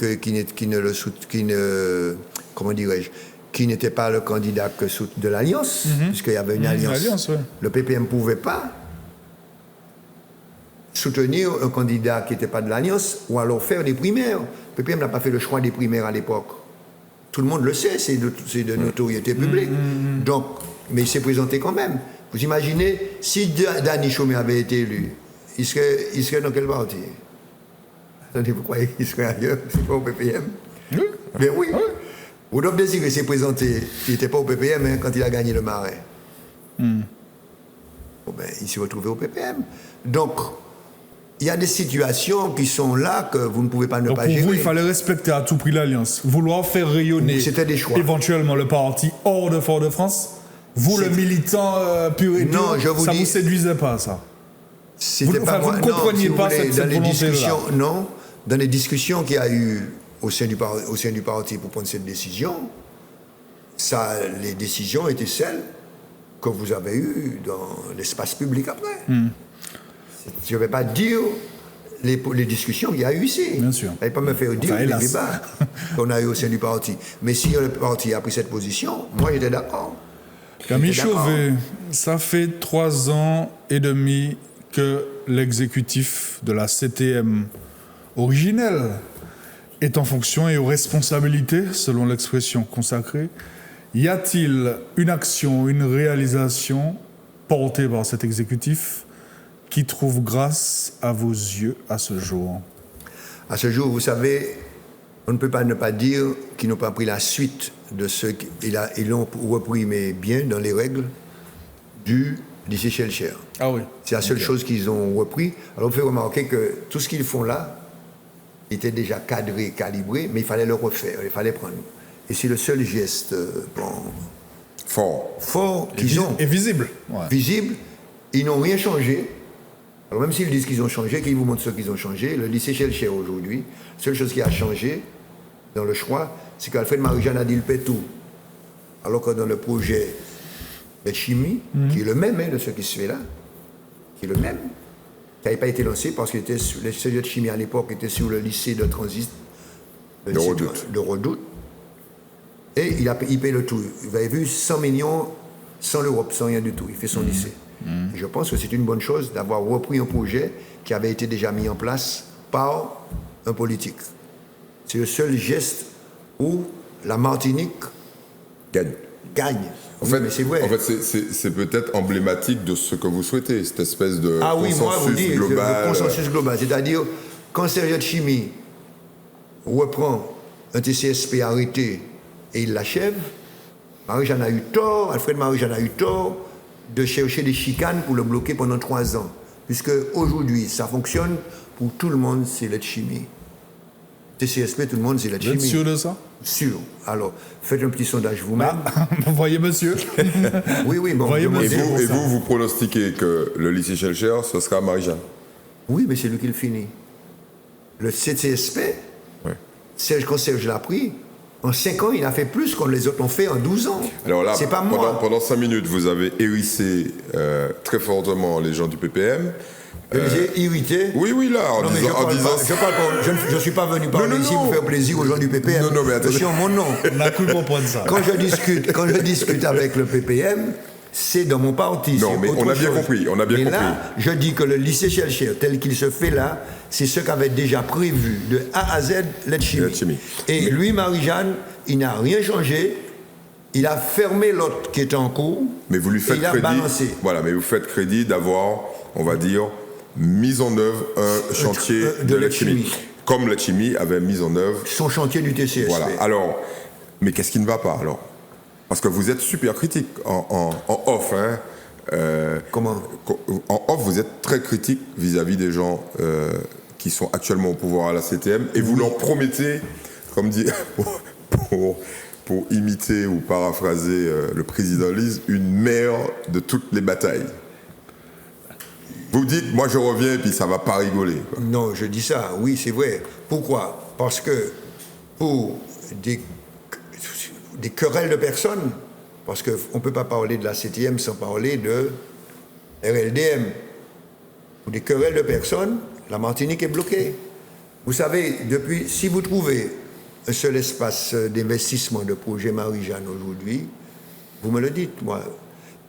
qu'il n'était pas le candidat de l'Alliance, puisqu'il y avait une alliance. Le PPM ne pouvait pas soutenir un candidat qui n'était pas de l'Alliance ou alors faire des primaires. Le PPM n'a pas fait le choix des primaires à l'époque. Tout le monde le sait, c'est de notoriété publique. Donc, mais il s'est présenté quand même. Vous imaginez, si Dany Chaumé avait été élu, il serait dans quel parti? Vous croyez qu'il serait ailleurs? C'est pas au PPM? Oui. Mais oui. Rodolphe Désiré s'est présenté, il n'était pas au PPM quand il a gagné le Marais. Il s'est retrouvé au PPM. Donc, il y a des situations qui sont là que vous ne pouvez pas ne pas gérer. Pour vous, il fallait respecter à tout prix l'Alliance. Vouloir faire rayonner éventuellement le parti hors de Fort-de-France. Vous, le militant pur et dur, ça ne vous séduisait pas, ça? Vous ne compreniez pas cette volonté-là? Non, dans les discussions qu'il y a eu au sein du parti pour prendre cette décision, les décisions étaient celles que vous avez eues dans l'espace public après. Je ne vais pas dire les discussions qu'il y a eu ici. Bien sûr. Je ne vais pas me faire dire les débats qu'on a eu au sein du parti. Mais si le parti a pris cette position, moi j'étais d'accord. Camille Chauvet, ça fait 3 ans et demi que l'exécutif de la CTM originelle est en fonction et aux responsabilités, selon l'expression consacrée. Y a-t-il une action, une réalisation portée par cet exécutif qui trouve grâce à vos yeux à ce jour? À ce jour, vous savez, on ne peut pas ne pas dire qu'ils n'ont pas pris la suite de ce qu'ils l'ont repris, mais bien dans les règles du lycée Schellcher. Ah oui. C'est la seule chose qu'ils ont repris. Alors, vous faites remarquer que tout ce qu'ils font là était déjà cadré, calibré, mais il fallait le refaire, il fallait prendre. Et c'est le seul geste fort qu'ils ont. Et visible. Ouais. Visible. Ils n'ont rien changé. Alors même s'ils disent qu'ils ont changé, qu'ils vous montrent ce qu'ils ont changé, le lycée Schellcher aujourd'hui, la seule chose qui a changé dans le choix, c'est qu'Alfred Marie-Jeanne a dit le tout. Alors que dans le projet de chimie, qui est le même de ce qui se fait là, qui est le même, qui n'avait pas été lancé parce que le CE de chimie à l'époque était sur le lycée de transit de Redoute. Et il paye le tout. Vous avez vu, 100 millions sans l'Europe, sans rien du tout. Il fait son lycée. Je pense que c'est une bonne chose d'avoir repris un projet qui avait été déjà mis en place par un politique. C'est le seul geste où la Martinique gagne. En fait, c'est peut-être emblématique de ce que vous souhaitez, cette espèce de consensus global. Le consensus global. C'est-à-dire, Quand Serge Chimie reprend un TCSP arrêté et il l'achève, Marie-Jeanne a eu tort, Alfred Marie-Jeanne a eu tort de chercher des chicanes pour le bloquer pendant 3 ans. Puisque aujourd'hui, ça fonctionne pour tout le monde, c'est l'aide chimie. TCSP, tout le monde, c'est l'aide chimie. Vous êtes sûr de ça? Sûr. Alors, faites un petit sondage vous-même. Voyez, monsieur. Oui, bon. Voyez, monsieur. Et vous pronostiquez que le lycée Schellcher, ce sera Marie-Jeanne? Oui, mais c'est lui qui le finit. Le CTSP, quand Serge l'a pris, en 5 ans, il a fait plus qu'on les autres ont fait en 12 ans. Alors là, c'est pas moi. Pendant 5 minutes, vous avez hérissé très fortement les gens du PPM. J'ai irrité. Oui, là, en disant... Je ne suis pas venu parler ici pour faire plaisir aux gens du PPM. Non, mais attendez. Je suis en mon nom. On a cru comprendre ça. Quand je discute avec le PPM, c'est dans mon parti. Non, mais on a bien compris. Mais là, je dis que le lycée Schellcher, tel qu'il se fait là, c'est ce qu'avait déjà prévu de A à Z l'aide chimie. Et lui, Marie-Jeanne, il n'a rien changé. Il a fermé l'autre qui était en cours. Mais vous lui faites crédit. Voilà, mais vous faites crédit d'avoir, on va dire, mis en œuvre un chantier de l'aide chimie. Comme l'aide chimie avait mis en œuvre son chantier du TCSP. Voilà. Alors, mais qu'est-ce qui ne va pas alors? Parce que vous êtes super critique en off. Hein, Comment? En off, vous êtes très critique vis-à-vis des gens qui sont actuellement au pouvoir à la CTM et vous leur promettez, comme dit, pour imiter ou paraphraser le président Lise, une mère de toutes les batailles. Vous dites, moi je reviens et puis ça va pas rigoler. Quoi. Non, je dis ça, oui, c'est vrai. Pourquoi? Parce que pour des querelles de personnes, parce qu'on ne peut pas parler de la CTM sans parler de RLDM. Pour des querelles de personnes, la Martinique est bloquée. Vous savez, si vous trouvez un seul espace d'investissement de projet Marie-Jeanne aujourd'hui, vous me le dites, moi.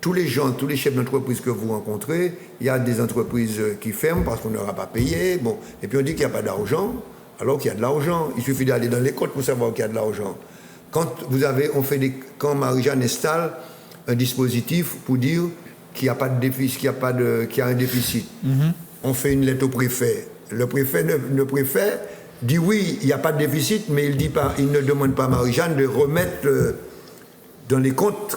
Tous les chefs d'entreprise que vous rencontrez, il y a des entreprises qui ferment parce qu'on n'aura pas payé. Bon, et puis on dit qu'il n'y a pas d'argent, alors qu'il y a de l'argent. Il suffit d'aller dans les côtes pour savoir qu'il y a de l'argent. Quand Marie-Jeanne installe un dispositif pour dire qu'il n'y a pas de déficit, qu'il y a un déficit, on fait une lettre au préfet. Le préfet dit oui, il n'y a pas de déficit, mais il ne demande pas à Marie-Jeanne de remettre dans les comptes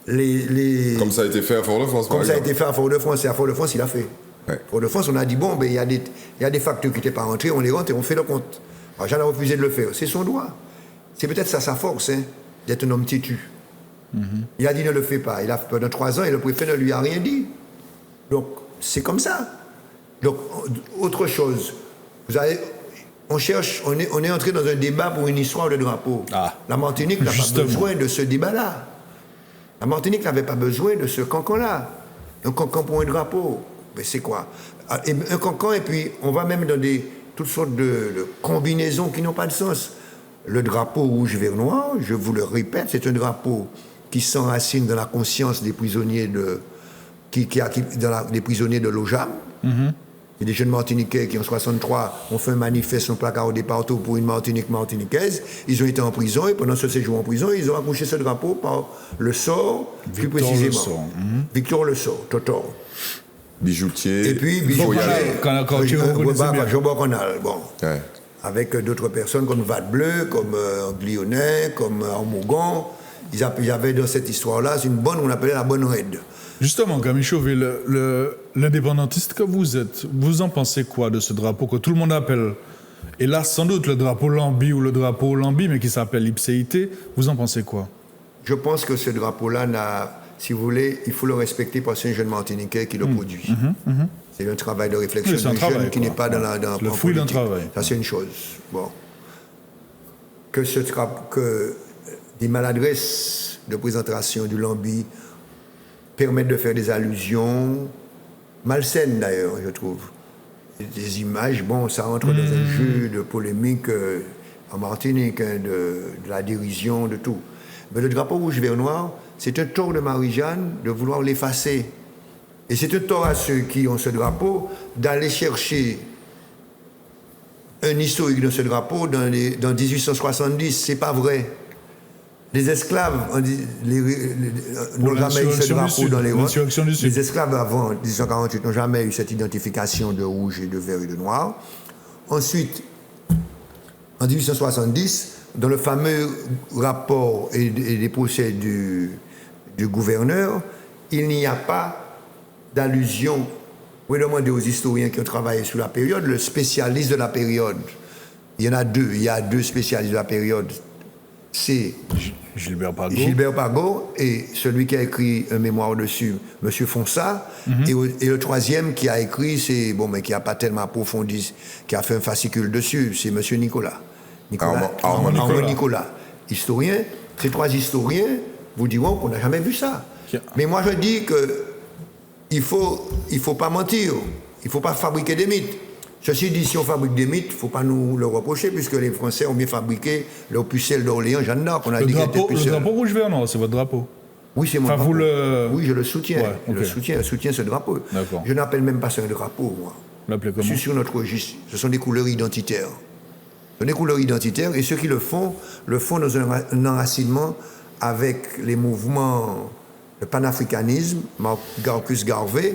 Comme ça a été fait à Fort-de-France. Comme ça a été fait à Fort-de-France, et à Fort-de-France, il a fait. Ouais. Fort-de-France, on a dit, bon, ben, il y a des factures qui n'étaient pas rentrées, on les rentre et on fait le compte. Marie-Jeanne a refusé de le faire. C'est son droit. C'est peut-être ça sa force, hein, d'être un homme têtu. Il a dit ne le fait pas. Il a fait pendant 3 ans et le préfet ne lui a rien dit. Donc, c'est comme ça. Donc, autre chose. On est entré dans un débat pour une histoire de drapeau. La Martinique n'a pas besoin de ce débat-là. La Martinique n'avait pas besoin de ce cancan-là. Un cancan pour un drapeau. Mais c'est quoi? Un cancan, et puis on va même dans toutes sortes de combinaisons qui n'ont pas de sens. Le drapeau rouge-vert-noir, je vous le répète, c'est un drapeau qui s'enracine dans la conscience des prisonniers des prisonniers de l'OJAM. Il y a des jeunes Martiniquais qui, en 63, ont fait un manifeste, un placard au départ pour une Martinique martiniquaise. Ils ont été en prison et pendant ce séjour en prison, ils ont accouché ce drapeau par le sort, plus précisément. Victor Le Sort, Totor. Bijoutier. Et puis, Jean-Bocanal, bon. Ouais. Avec d'autres personnes comme Vade Bleu, comme Lyonnais, comme Armougon. Ils avaient dans cette histoire-là, on appelait la bonne raide. Justement, Camille Chauvet, l'indépendantiste que vous êtes, vous en pensez quoi de ce drapeau que tout le monde appelle, et là sans doute le drapeau Lambi ou le drapeau Lambi, mais qui s'appelle Ipséité, vous en pensez quoi? Je pense que ce drapeau-là, si vous voulez, il faut le respecter parce que c'est un jeune Martiniquais qui le produit. C'est un travail de réflexion d'un jeune qui n'est pas dans le fruit d'un travail. Ça, c'est une chose. Bon. Que des maladresses de présentation du Lambi permettent de faire des allusions malsaines d'ailleurs, je trouve. Des images, bon, ça entre dans un jeu de polémique en Martinique, hein, de la dérision, de tout. Mais le drapeau rouge-vert-noir, c'est un tort de Marie-Jeanne de vouloir l'effacer. Et c'est un tort à ceux qui ont ce drapeau d'aller chercher un historique de ce drapeau dans 1870. C'est pas vrai. Les esclaves n'ont jamais eu ce drapeau dans les rangs. Les esclaves avant 1848 n'ont jamais eu cette identification de rouge et de vert et de noir. Ensuite, en 1870, dans le fameux rapport et les procès du gouverneur, il n'y a pas d'allusion. Vous pouvez demander aux historiens qui ont travaillé sur la période, le spécialiste de la période. Il y en a deux. Il y a deux spécialistes de la période. C'est Gilbert Pargot. Gilbert Pargot et celui qui a écrit un mémoire dessus, M. Fonsa. Et le troisième qui a écrit, c'est, bon, mais qui n'a pas tellement approfondi, qui a fait un fascicule dessus, c'est M. Nicolas. Armand Nicolas. Historien. Ces trois historiens vous diront qu'on n'a jamais vu ça. Mais moi, je dis qu'il faut pas mentir. Il ne faut pas fabriquer des mythes. Ceci dit, si on fabrique des mythes, il ne faut pas nous le reprocher, puisque les Français ont bien fabriqué leur pucelle d'Orléans, Jeanne d'Arc. Le drapeau rouge-vert-noir, c'est votre drapeau? Oui, c'est mon drapeau. Oui, je le soutiens. Ouais, okay. Je soutiens ce drapeau. Je n'appelle même pas ça un drapeau, moi. L'appelez comment? Je suis sur notre registre. Ce sont des couleurs identitaires. Ce sont des couleurs identitaires, et ceux qui le font dans un enracinement avec les mouvements de panafricanisme, Marcus Garvey,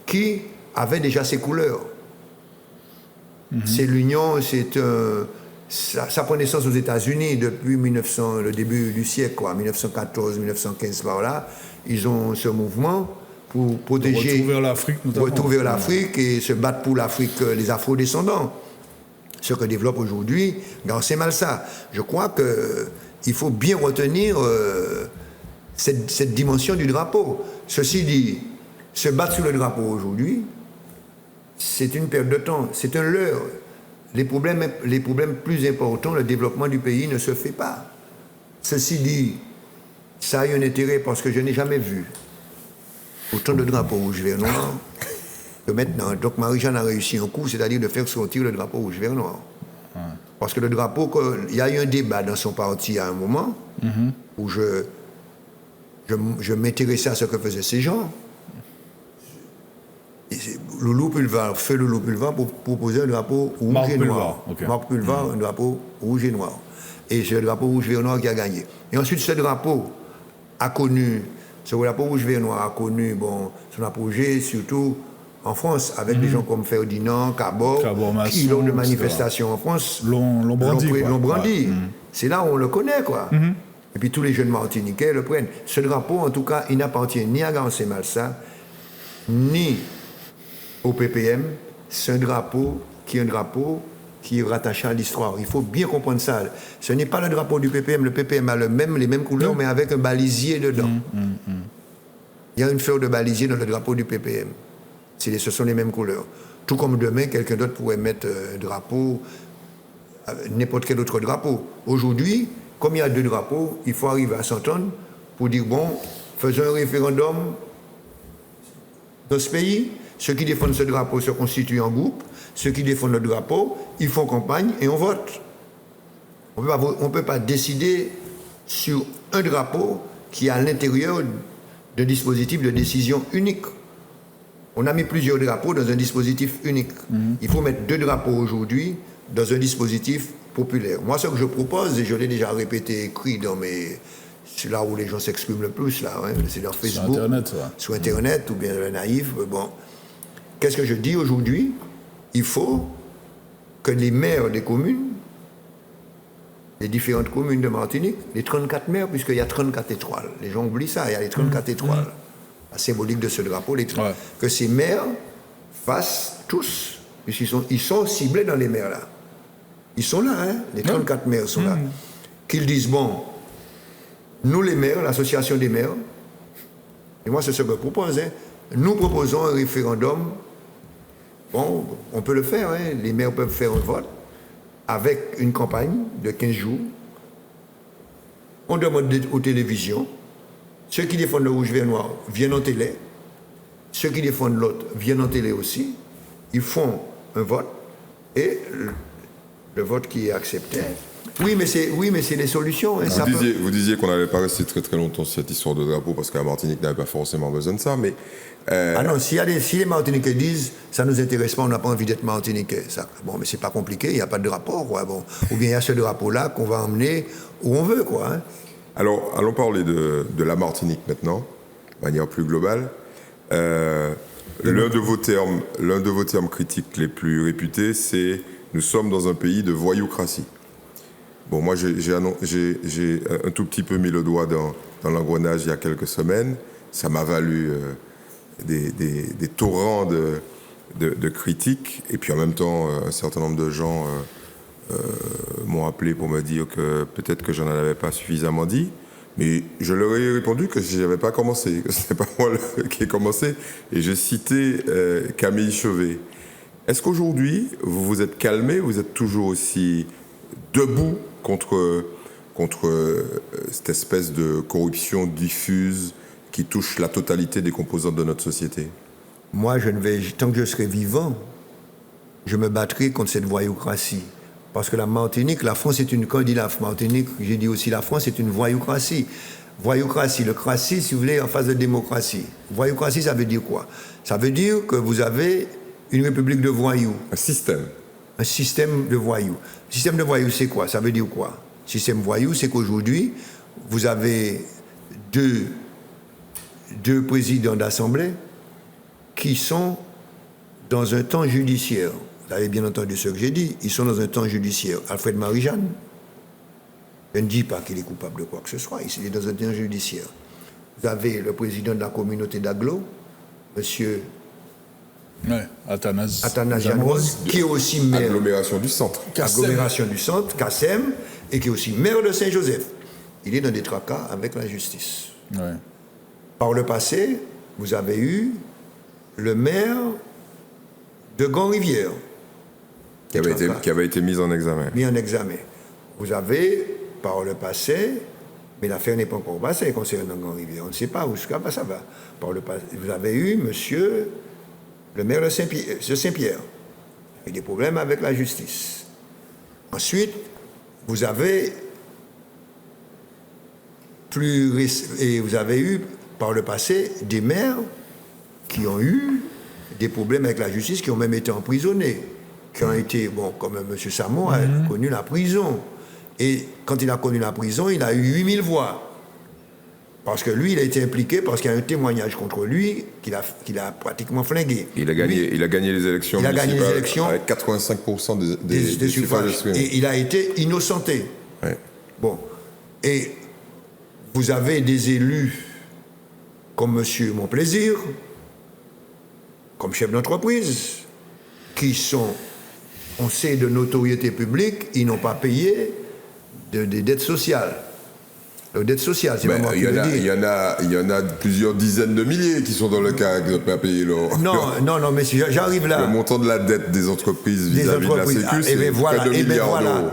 qui avait déjà ces couleurs. C'est l'union, ça prend naissance aux États-Unis depuis le début du siècle, 1914, 1915 par là. Ils ont ce mouvement pour protéger, retrouver l'Afrique, notamment. Retrouver l'Afrique et se battre pour l'Afrique, les Afro-descendants. Ce que développe aujourd'hui Garcés Malsa. Je crois qu'il faut bien retenir cette dimension du drapeau. Ceci dit, se battre sur le drapeau aujourd'hui, c'est une perte de temps, c'est un leurre. Les problèmes plus importants, le développement du pays ne se fait pas. Ceci dit, ça a un intérêt parce que je n'ai jamais vu autant de drapeaux rouge, vert, noir que maintenant. Donc Marie-Jeanne a réussi un coup, c'est-à-dire de faire sortir le drapeau rouge, vert, noir. Parce que le drapeau, il y a eu un débat dans son parti à un moment où je m'intéressais à ce que faisaient ces gens. Loulou Pulvar, feu Loulou Pulvar pour proposer un drapeau rouge et noir. Marc Pulvar, un drapeau rouge et noir. Et c'est le drapeau rouge et noir qui a gagné. Et ensuite, ce drapeau rouge et noir a connu son apogée, surtout en France, avec des gens comme Ferdinand, Cabot, qui, lors de manifestations en France, l'ont brandi. C'est là où on le connaît, quoi. Et puis tous les jeunes Martiniquais le prennent. Ce drapeau, en tout cas, il n'appartient ni à Garcés Malsa, ni au PPM. C'est un drapeau qui est rattaché à l'histoire. Il faut bien comprendre ça. Ce n'est pas le drapeau du PPM. Le PPM a les mêmes couleurs, mais avec un balisier dedans. Il y a une fleur de balisier dans le drapeau du PPM. Ce sont les mêmes couleurs. Tout comme demain, quelqu'un d'autre pourrait mettre un drapeau, n'importe quel autre drapeau. Aujourd'hui, comme il y a deux drapeaux, il faut arriver à s'entendre pour dire, bon, faisons un référendum dans ce pays. Ceux qui défendent ce drapeau se constituent en groupe. Ceux qui défendent le drapeau, ils font campagne et on vote. On ne peut pas décider sur un drapeau qui est à l'intérieur d'un dispositif de décision unique. On a mis plusieurs drapeaux dans un dispositif unique. Il faut mettre deux drapeaux aujourd'hui dans un dispositif populaire. Moi, ce que je propose, et je l'ai déjà répété, écrit c'est là où les gens s'expriment le plus, là, c'est leur Facebook, sur Internet, ou bien le naïf. Bon. Qu'est-ce que je dis aujourd'hui? Il faut que les maires des communes, les différentes communes de Martinique, les 34 maires, puisqu'il y a 34 étoiles, les gens oublient ça, il y a les 34 étoiles, la symbolique de ce drapeau, que ces maires fassent tous, puisqu'ils sont ciblés dans les maires là. Ils sont là, les 34 maires sont là. Qu'ils disent, bon, nous les maires, l'association des maires, et moi c'est ce que je propose, nous proposons un référendum. Bon, on peut le faire, les maires peuvent faire un vote avec une campagne de 15 jours. On demande aux télévisions, ceux qui défendent le rouge, vert, noir viennent en télé, ceux qui défendent l'autre viennent en télé aussi, ils font un vote et le vote qui est accepté. Oui, mais c'est les solutions. Vous disiez qu'on n'allait pas rester très très longtemps sur cette histoire de drapeau parce que la Martinique n'avait pas forcément besoin de ça, mais... Ah non, si les Martiniquais disent « ça ne nous intéresse pas, on n'a pas envie d'être Martiniquais », bon, mais c'est pas compliqué, il n'y a pas de drapeau, quoi. Bon. Ou bien il y a ce drapeau-là qu'on va emmener où on veut, quoi. Alors, allons parler de la Martinique maintenant, de manière plus globale. L'un de vos termes critiques les plus réputés, c'est nous sommes dans un pays de voyoucratie. Bon, moi, j'ai un tout petit peu mis le doigt dans l'engrenage il y a quelques semaines. Ça m'a valu des torrents de critiques. Et puis en même temps, un certain nombre de gens m'ont appelé pour me dire que peut-être que je n'en avais pas suffisamment dit. Mais je leur ai répondu que je n'avais pas commencé, que ce n'est pas moi qui ai commencé. Et j'ai cité Camille Chauvet. Est-ce qu'aujourd'hui, vous vous êtes calmé, vous êtes toujours aussi debout contre cette espèce de corruption diffuse qui touche la totalité des composantes de notre société? Moi, tant que je serai vivant, je me battrai contre cette voyoucratie. Parce que la Martinique, la France est une... Quand je dis la Martinique, j'ai dit aussi la France est une voyoucratie. Voyoucratie, le cratie, si vous voulez, en face de démocratie. Voyoucratie, ça veut dire quoi? Ça veut dire que vous avez une république de voyous. Un système. Un système de voyous. Un système de voyous, c'est quoi? Ça veut dire quoi? Système voyou, c'est qu'aujourd'hui, vous avez deux présidents d'assemblée qui sont dans un temps judiciaire. Vous avez bien entendu ce que j'ai dit. Ils sont dans un temps judiciaire. Alfred Marie-Jeanne, je ne dis pas qu'il est coupable de quoi que ce soit. Il est dans un temps judiciaire. Vous avez le président de la communauté d'Aglo, monsieur Athanase Janrose, qui est aussi maire. Agglomération du centre. Agglomération du centre, Kassem, et qui est aussi maire de Saint-Joseph. Il est dans des tracas avec la justice. Ouais. Par le passé, vous avez eu le maire de Grand-Rivière. Qui avait été mis en examen. Mis en examen. Vous avez, par le passé, mais l'affaire n'est pas encore passée concernant Grand-Rivière. On ne sait pas jusqu'à ça va. Par le passé, vous avez eu monsieur le maire de Saint-Pierre. Il y a des problèmes avec la justice. Ensuite, vous avez eu, par le passé, des maires qui ont eu des problèmes avec la justice, qui ont même été emprisonnés, qui ont été, bon, comme M. Samon a connu la prison. Et quand il a connu la prison, il a eu 8000 voix. Parce que lui, il a été impliqué, parce qu'il y a un témoignage contre lui qu'il a pratiquement flingué. Il a gagné les élections municipales avec 85% des suffrages exprimés. Et il a été innocenté. Ouais. Bon. Et vous avez des élus comme M. Monplaisir, comme chef d'entreprise, qui sont, on sait, de notoriété publique, ils n'ont pas payé des dettes sociales. Les dettes sociales, c'est vraiment il y en a plusieurs dizaines de milliers qui sont dans le cas qui n'ont pas payé leur... Non, mais si j'arrive là... Le montant de la dette des entreprises vis-à-vis de la Sécu, c'est près de 2 milliards d'euros.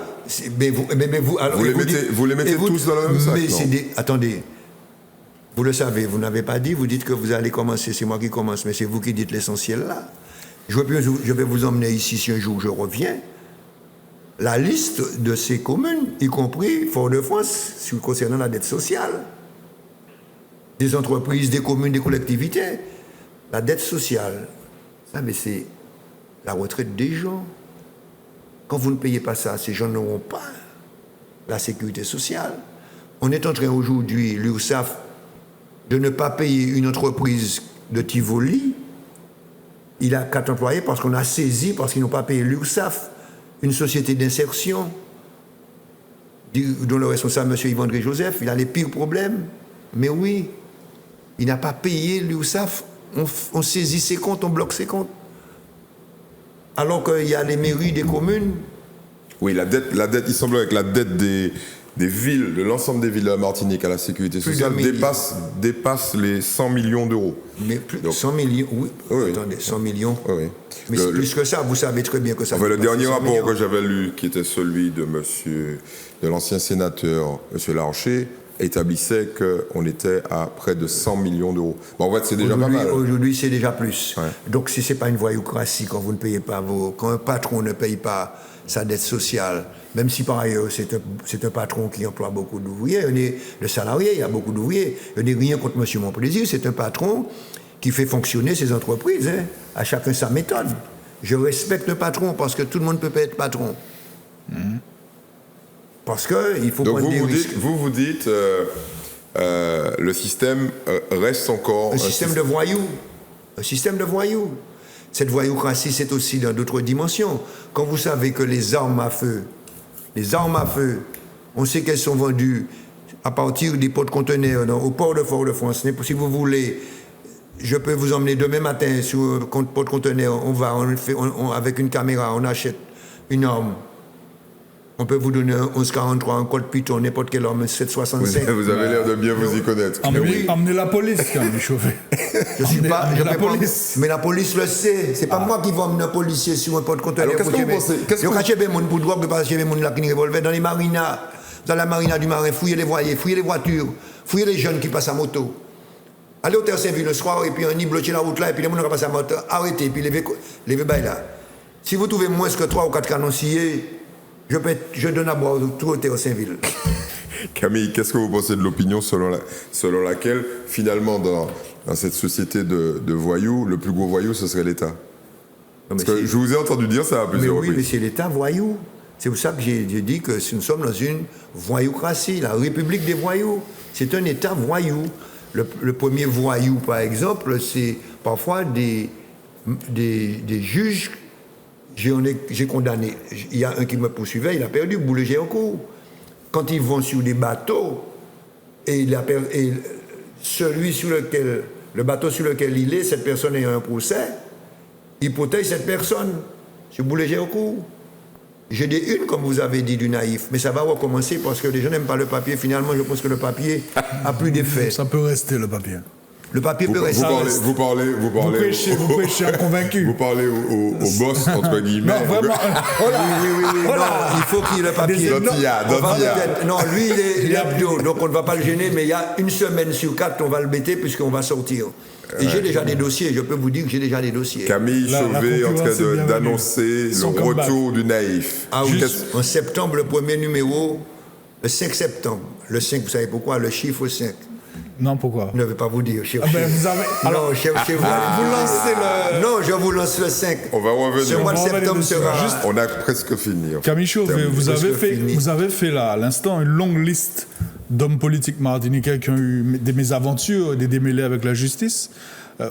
Vous les mettez tous dans le même sac, non? Attendez. Vous le savez, vous n'avez pas dit, vous dites que vous allez commencer, c'est moi qui commence, mais c'est vous qui dites l'essentiel là. Je vais vous emmener ici si un jour je reviens. La liste de ces communes, y compris Fort-de-France, concernant la dette sociale, des entreprises, des communes, des collectivités. La dette sociale, ça, mais c'est la retraite des gens. Quand vous ne payez pas ça, ces gens n'auront pas la sécurité sociale. On est en train aujourd'hui, l'URSSAF, de ne pas payer une entreprise de Tivoli. Il a 4 employés parce qu'on a saisi, parce qu'ils n'ont pas payé l'URSSAF, une société d'insertion dont le responsable, M. Yves-André Joseph, il a les pires problèmes. Mais oui, il n'a pas payé l'URSSAF. On saisit ses comptes, on bloque ses comptes. Alors qu'il y a les mairies des communes. Oui, la dette, il semblerait que la dette des villes, de l'ensemble des villes de la Martinique à la sécurité sociale dépasse les 100 millions d'euros. Mais plus de 100 millions, oui. Attendez, 100 millions. Oui. Mais c'est plus que ça, vous savez très bien que ça. Le dernier rapport que j'avais lu, qui était celui de l'ancien sénateur, M. Larcher, établissait qu'on était à près de 100 millions d'euros. Bon, en fait, c'est déjà pas mal. Aujourd'hui, c'est déjà plus. Ouais. Donc, si ce n'est pas une voyoucratie, quand vous ne payez pas quand un patron ne paye pas sa dette sociale, même si par ailleurs c'est un patron qui emploie beaucoup d'ouvriers, le salarié, il y a beaucoup d'ouvriers. Je n'ai rien contre M. Monplaisir, c'est un patron qui fait fonctionner ses entreprises. Hein. À chacun sa méthode. Je respecte le patron parce que tout le monde ne peut pas être patron. Parce qu'il faut prendre des risques. Vous dites, le système reste encore... Un système de voyous. Un système de voyous. Cette voyoucratie, c'est aussi dans d'autres dimensions. Quand vous savez que les armes à feu, on sait qu'elles sont vendues à partir des porte-conteneurs au port de Fort-de-France. Si vous voulez, je peux vous emmener demain matin sur un porte-conteneur. Avec une caméra, on achète une arme. On peut vous donner un 1143, un Colt Python, n'importe quelle arme, 765. Vous avez l'air de bien vous y connaître. Emmenez la police quand même, chauffé. Mais la police le sait. C'est pas moi qui vais emmener un policier sur un porte-conteneur. Alors, qu'est-ce que vous pensez? Ils ont caché des gens pour drogue, parce qu'il y a des gens qui ont un revolver dans les marinas. Dans la marina du marin, fouillez les voiliers, fouillez les voitures, fouillez les jeunes qui passent à moto. Allez au Terre Saint-Ville le soir, et puis on y bloque la route là, et puis les gens qui passent à moto, arrêtez, et puis levez bail là. Si vous trouvez moins que 3 ou 4 canons sciés, je donne à boire tout au Terre Saint-Ville. Camille, qu'est-ce que vous pensez de l'opinion selon laquelle, finalement, dans cette société de voyous, le plus gros voyou, ce serait l'État? Parce que je vous ai entendu dire ça à plusieurs reprises. Oui, mais c'est l'État voyou. C'est pour ça que j'ai dit que nous sommes dans une voyoucratie, la République des voyous. C'est un État voyou. Le premier voyou, par exemple, c'est parfois des juges. J'ai condamné. Il y a un qui me poursuivait, il a perdu, boulet Géocourt. Quand ils vont sur des bateaux, et le bateau sur lequel il est, cette personne a un procès, il protège cette personne, sur boulet Géocourt. J'ai des unes, comme vous avez dit, du naïf, mais ça va recommencer parce que les gens n'aiment pas le papier. Finalement, je pense que le papier a plus d'effet. Ça peut rester, le papier. Le papier peut rester. Vous parlez. Vous prêchez un convaincu. Vous parlez au boss, entre guillemets. Non, vraiment. Oui. Non, il faut qu'il y ait le papier. Non, lui, il est abdo, donc on ne va pas le gêner, mais il y a une semaine sur 4, on va le bêter puisqu'on va sortir. Et j'ai déjà des dossiers, je peux vous dire que j'ai déjà des dossiers. Camille Chauvet en train d'annoncer le retour du naïf. Ah oui, en septembre, le premier numéro, le 5 septembre. Le 5, vous savez pourquoi? Le chiffre 5. Non, pourquoi? Je ne vais pas vous dire. Vous avez... Alors, vous lancez le... Non, je vous lance le 5. On va revenir. Ce mois de septembre sera... Juste... On a presque fini. Camille Chauvet, vous avez fait là, à l'instant, une longue liste d'hommes politiques martiniquais qui ont eu des mésaventures, des démêlés avec la justice.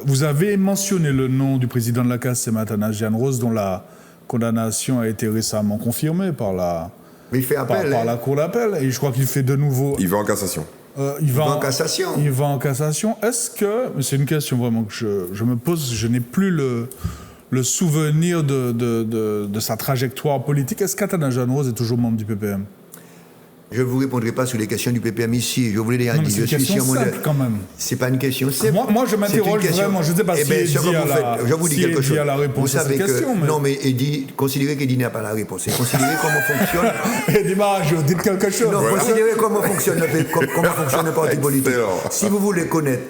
Vous avez mentionné le nom du président de la CAS, c'est Athanase Jeanne-Rose, dont la condamnation a été récemment confirmée par la Cour d'appel. Et je crois qu'il fait de nouveau... Il va en cassation. Il va en cassation. Il va en cassation. Est-ce que... C'est une question vraiment que je me pose. Je n'ai plus le souvenir de sa trajectoire politique. Est-ce qu'Athanase Jeanne-Rose est toujours membre du PPM? Je ne vous répondrai pas sur les questions du PPM ici. Je voulais dire, je suis sur mon... quand même. C'est pas une question simple. Moi, je m'interroge vraiment. Je ne sais pas si je vous dis quelque chose. À la réponse vous savez à cette question. Non, mais considérez qu'Edi n'a pas la réponse. Considérez comment fonctionne. Eddie Marajo, dites quelque chose. Non, considérez comment fonctionne le parti politique. Si vous voulez connaître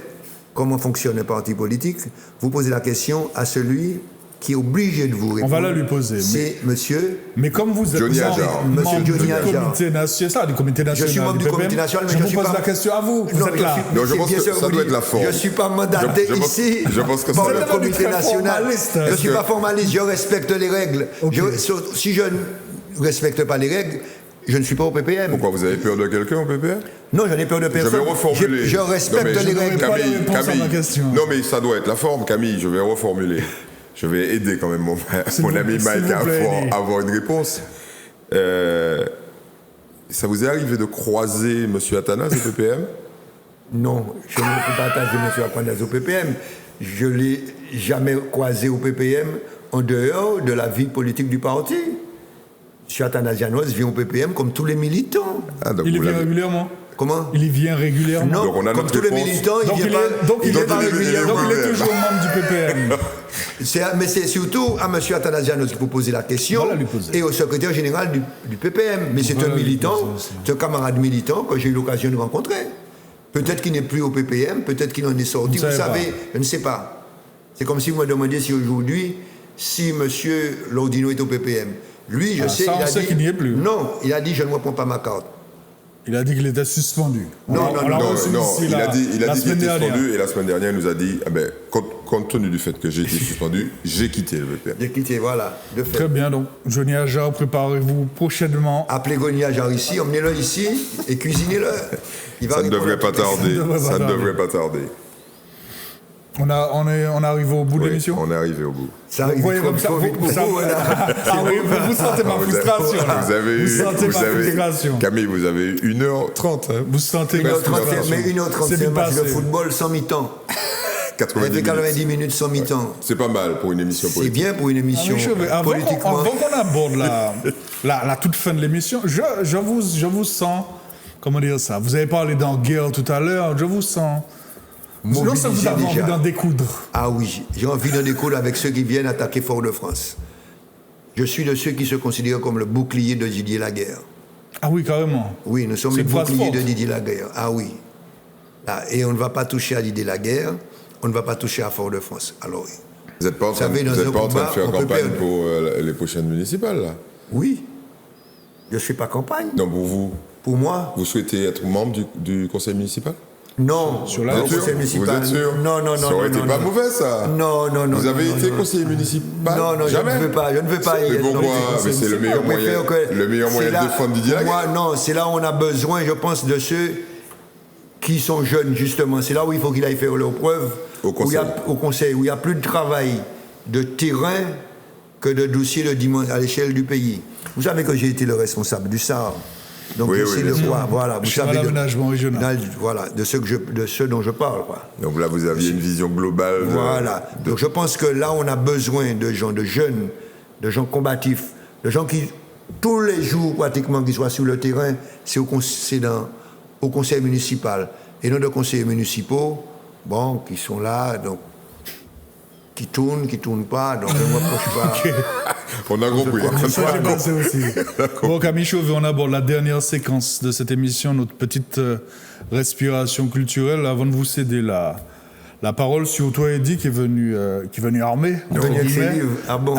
comment fonctionne le parti politique, vous posez la question à celui qui est obligé de vous répondre. On va la lui poser. C'est monsieur... Mais comme vous êtes membre du comité national, du comité national, je suis membre du comité national, mais je vous pose la question à vous. Vous êtes là. Non, je pense que ça doit être la forme. Je ne suis pas mandaté ici par le comité national. Je ne suis pas formaliste, je respecte les règles. Si je ne respecte pas les règles, je ne suis pas au PPM. Pourquoi? Vous avez peur de quelqu'un au PPM? Non, je n'ai peur de personne. Je vais reformuler. Je respecte les règles. Camille, non, mais ça doit être la forme, Camille. Je vais reformuler. Je vais aider quand même mon ami Mike à avoir une réponse. Ça vous est arrivé de croiser M. Athanase au PPM? Non, je ne peux pas attacher M. Athanase au PPM. Je ne l'ai jamais croisé au PPM en dehors de la vie politique du parti. M. Athanase Jeanne-Rose vient au PPM comme tous les militants. Il y vient régulièrement? Comment? Il y vient régulièrement? Non, donc on a comme tous les militants, il vient pas régulièrement. Donc il est toujours membre du PPM. Mais c'est surtout à M. Athanase Jeanne-Rose qu'il faut poser la question, et au secrétaire général du PPM. Mais c'est un militant, c'est un camarade militant que j'ai eu l'occasion de rencontrer. Peut-être qu'il n'est plus au PPM, peut-être qu'il en est sorti, vous savez, je ne sais pas. C'est comme si vous me demandiez si aujourd'hui, si M. Lordino est au PPM. Lui, je sais, il a dit... qu'il n'y est plus. Non, il a dit je ne reprends pas ma carte. Il a dit qu'il était suspendu. Non, il a dit qu'il était suspendu, et la semaine dernière, il nous a dit, compte tenu du fait que j'ai été suspendu, j'ai quitté le PPM. J'ai quitté, voilà, de fait. Très bien, donc, Johnny Ajar, préparez-vous prochainement. Appelez Johnny Ajar ici, emmenez-le ici, et cuisinez-le. Ça ne devrait pas tarder. On est arrivé au bout de Oui, l'émission. on est arrivé au bout. Ça arrive voyez trop, comme ça, trop vite pour ça- vous, là. Ah oui, vous sentez ma frustration. là. Vous avez sentez ma frustration. Camille, vous avez eu 1h30. Hein, Vous sentez ma 1h30, frustration. mais 1h30, C'est c'est un vite match de passé. football sans mi-temps. 90 Elle fait 90 minutes sans mi-temps. C'est pas mal pour une émission C'est politique. bien pour une émission Avant politiquement. qu'on aborde la toute fin de l'émission, je vous sens, comment dire ça, vous avez parlé d'en-guerre tout à l'heure, je vous sens, non, ça vous Mobilisé avez envie déjà. d'en découdre. Ah oui, j'ai envie d'en découdre avec ceux qui viennent attaquer Fort-de-France. Je suis de ceux qui se considèrent comme le bouclier de Didier Laguerre. Ah oui, carrément. Oui, nous sommes C'est les une phrase boucliers forte. de Didier Laguerre. Ah oui. Ah, et on ne va pas toucher à Didier Laguerre, on ne va pas toucher à Fort-de-France. Alors, Vous n'êtes pas en train, savez, dans vous êtes un pas en train de combat, faire on peut campagne perdre. pour les prochaines municipales, là. oui, je ne fais pas campagne. Non, pour vous, Pour moi, vous souhaitez être membre du conseil municipal? non. Sur la Le Vous êtes sûr? conseil municipal. Vous êtes sûr? Non, non, non. Ça aurait non, été non, pas non. mauvais, ça. Non, non, non. Vous avez non, été non. conseiller municipal? Non, non, jamais. je ne veux pas. Je ne veux pas y Mais être. pourquoi? Non, Mais c'est le meilleur je moyen, préfère que- le meilleur moyen c'est de là- défendre Didier pour moi, Laguerre. non, c'est là où on a besoin, je pense, de ceux qui sont jeunes, justement. C'est là où il faut qu'il aille faire leurs preuves. Au conseil. Au conseil, où il y a plus de travail de terrain que de dossiers à l'échelle du pays. Vous savez que j'ai été le responsable du SAR. Donc Oui, je oui, sais bien de sûr. quoi. Voilà, vous Schéma savez. d'aménagement régional. Voilà, de ce dont je parle. Quoi. Donc là, vous aviez une vision globale. Voilà. Donc je pense que là, on a besoin de gens, de jeunes, de gens combatifs, de gens qui, tous les jours pratiquement, qui soient sur le terrain, c'est au conseil municipal. Et non de conseillers municipaux, bon, qui sont là, donc, qui tournent pas, donc ne m'approche pas. On a compris. Ça, j'ai pensé aussi. Bon, Camille Chauvet, on aborde la dernière séquence de cette émission, notre petite respiration culturelle. Avant de vous céder la parole sur toi, Eddy, qui est venu armé. entre Venu avec ses guillemets. livres. Ah bon.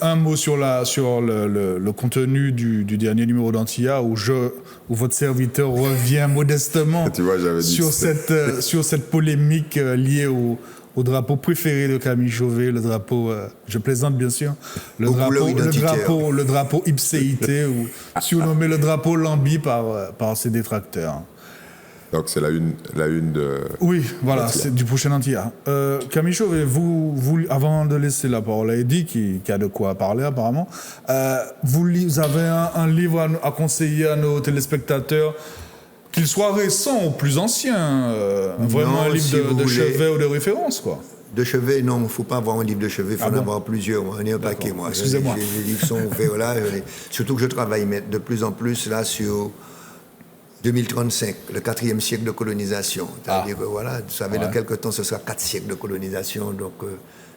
Un mot sur le contenu du dernier numéro d'Antilla, où votre serviteur revient modestement Tu vois, j'avais dit sur cette polémique liée au drapeau préféré de Camille Chauvet, le drapeau, je plaisante bien sûr, Aux couleurs identitaires. le drapeau ipséité, ou surnommé le drapeau lambi par ses détracteurs. Donc c'est la une de. Oui, voilà, Antilla. c'est du prochain Antilla. Camille Chauvet, vous, avant de laisser la parole à Eddy, qui a de quoi parler apparemment, vous avez un livre à conseiller à nos téléspectateurs, qu'il soit récent ou plus ancien, vraiment Non, un livre si de vous voulez. chevet ou de référence, quoi. De chevet, non, il ne faut pas avoir un livre de chevet, il faut en bon avoir plusieurs. Moi. On est un paquet, moi. Excusez-moi. Les livres sont ouverts là. Surtout que je travaille de plus en plus là sur 2035, le 4e siècle de colonisation. C'est-à-dire que voilà, vous savez, dans quelques temps, ce sera 4 siècles de colonisation, donc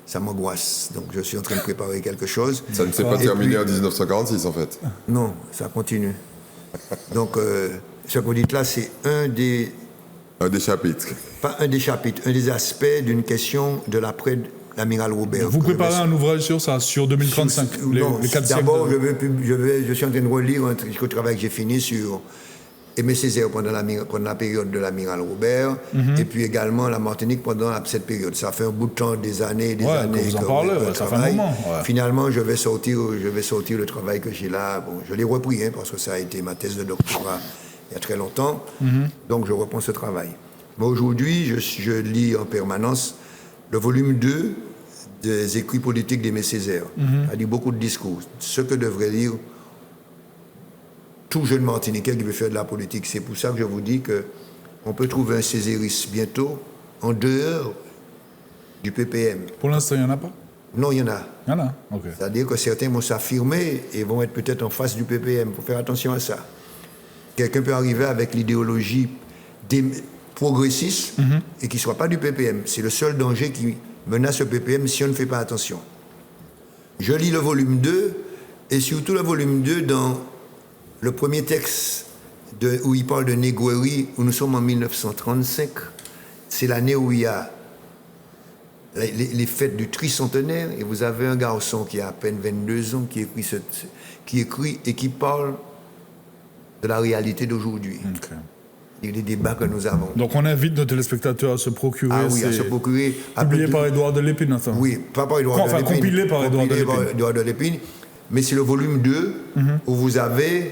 ça m'angoisse. Donc je suis en train de préparer quelque chose. Ça ne s'est pas Et terminé puis- en 1946 en fait. Non, ça continue. Donc ce que vous dites là, c'est un des Un des chapitres. pas un des chapitres, un des aspects d'une question de l'après l'amiral Robert. Vous que je vais- préparez un ouvrage sur ça, sur 2035, Non, les 4 siècles. d'abord, je suis en train de relire un travail que j'ai fini sur Aimé Césaire pendant la période de l'amiral Robert, et puis également la Martinique pendant cette période. Ça fait un bout de temps, des années, Ouais, que vous en que parlez, je ouais, ça fait un travaille. moment, ouais. Finalement, je vais sortir le travail que j'ai là. Bon, je l'ai repris, parce que ça a été ma thèse de doctorat il y a très longtemps. Donc, je reprends ce travail. Mais aujourd'hui, je lis en permanence le volume 2 des écrits politiques d'Aimé Césaire. Il dit beaucoup de discours. Ce que devrait lire tout jeune Martiniquais qui veut faire de la politique. C'est pour ça que je vous dis qu'on peut trouver un césériste bientôt en dehors du PPM. Pour l'instant, il n'y en a pas. Non, il y en a. Il y en a, ok. C'est-à-dire que certains vont s'affirmer et vont être peut-être en face du PPM. Il faut faire attention à ça. Quelqu'un peut arriver avec l'idéologie progressiste et qui ne soit pas du PPM. C'est le seul danger qui menace le PPM si on ne fait pas attention. Je lis le volume 2 et surtout le volume 2 dans le premier texte où il parle de Neguery, où nous sommes en 1935. C'est l'année où il y a les fêtes du tricentenaire, et vous avez un garçon qui a à peine 22 ans qui écrit et qui parle de la réalité d'aujourd'hui. Ok. Et les débats que nous avons. Donc on invite nos téléspectateurs à se procurer. Ah oui, à ces- se procurer. Publié par Édouard de Lépine, attends. Oui, pas par Édouard Enfin, de Lépine. compilé par Édouard de Compilé par Lépine. Édouard de Lépine. Mais c'est le volume 2 où vous avez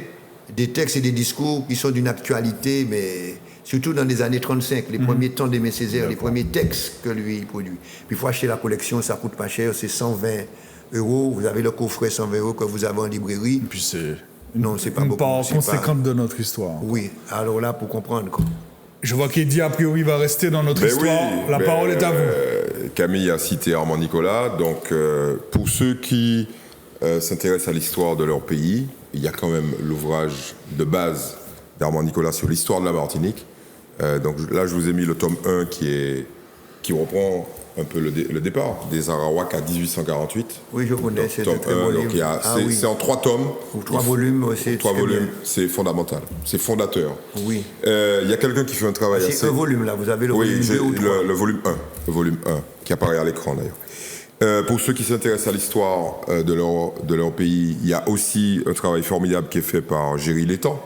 des textes et des discours qui sont d'une actualité, mais surtout dans les années 35, les premiers temps d'Aimé Césaire, les premiers textes que lui produit. Puis il faut acheter la collection, ça coûte pas cher, c'est 120 €. Vous avez le coffret 120 € que vous avez en librairie. Et puis c'est Non, c'est pas une beaucoup. part c'est conséquente de notre histoire. Oui, alors là, pour comprendre, quoi. Je vois qu'Eddie, a priori, va rester dans notre histoire. La parole est à vous. Camille a cité Armand Nicolas. Donc, pour ceux qui s'intéressent à l'histoire de leur pays, il y a quand même l'ouvrage de base d'Armand Nicolas sur l'histoire de la Martinique. Donc là, je vous ai mis le tome 1 qui reprend un peu le départ des Arawaks à 1848. Oui, je connais, c'est un très bon livre. C'est en 3 tomes. Ou 3 volumes aussi. 3 volumes, c'est fondamental, c'est fondateur. Oui. Il y a quelqu'un qui fait un travail assez... C'est un volume, là, vous avez le volume 2 ou 3. Le volume 1, le volume 1, qui apparaît à l'écran d'ailleurs. Pour ceux qui s'intéressent à l'histoire de leur pays, il y a aussi un travail formidable qui est fait par Géry Létang,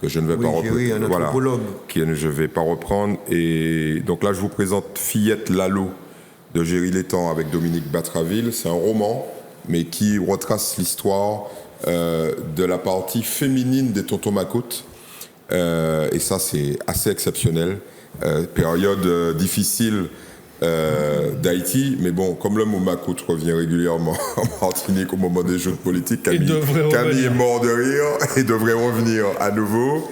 que je ne vais pas reprendre. Un anthropologue. Que je ne vais pas reprendre. Et donc là, je vous présente Fillette Lalo de Géry Létang avec Dominique Batraville. C'est un roman, mais qui retrace l'histoire de la partie féminine des Tontons Macoutes. Et ça, c'est assez exceptionnel. Période difficile d'Haïti, mais bon, comme le mot Macoute revient régulièrement en Martinique au moment des jeux de politique, Camille est mort de rire et devrait revenir à nouveau.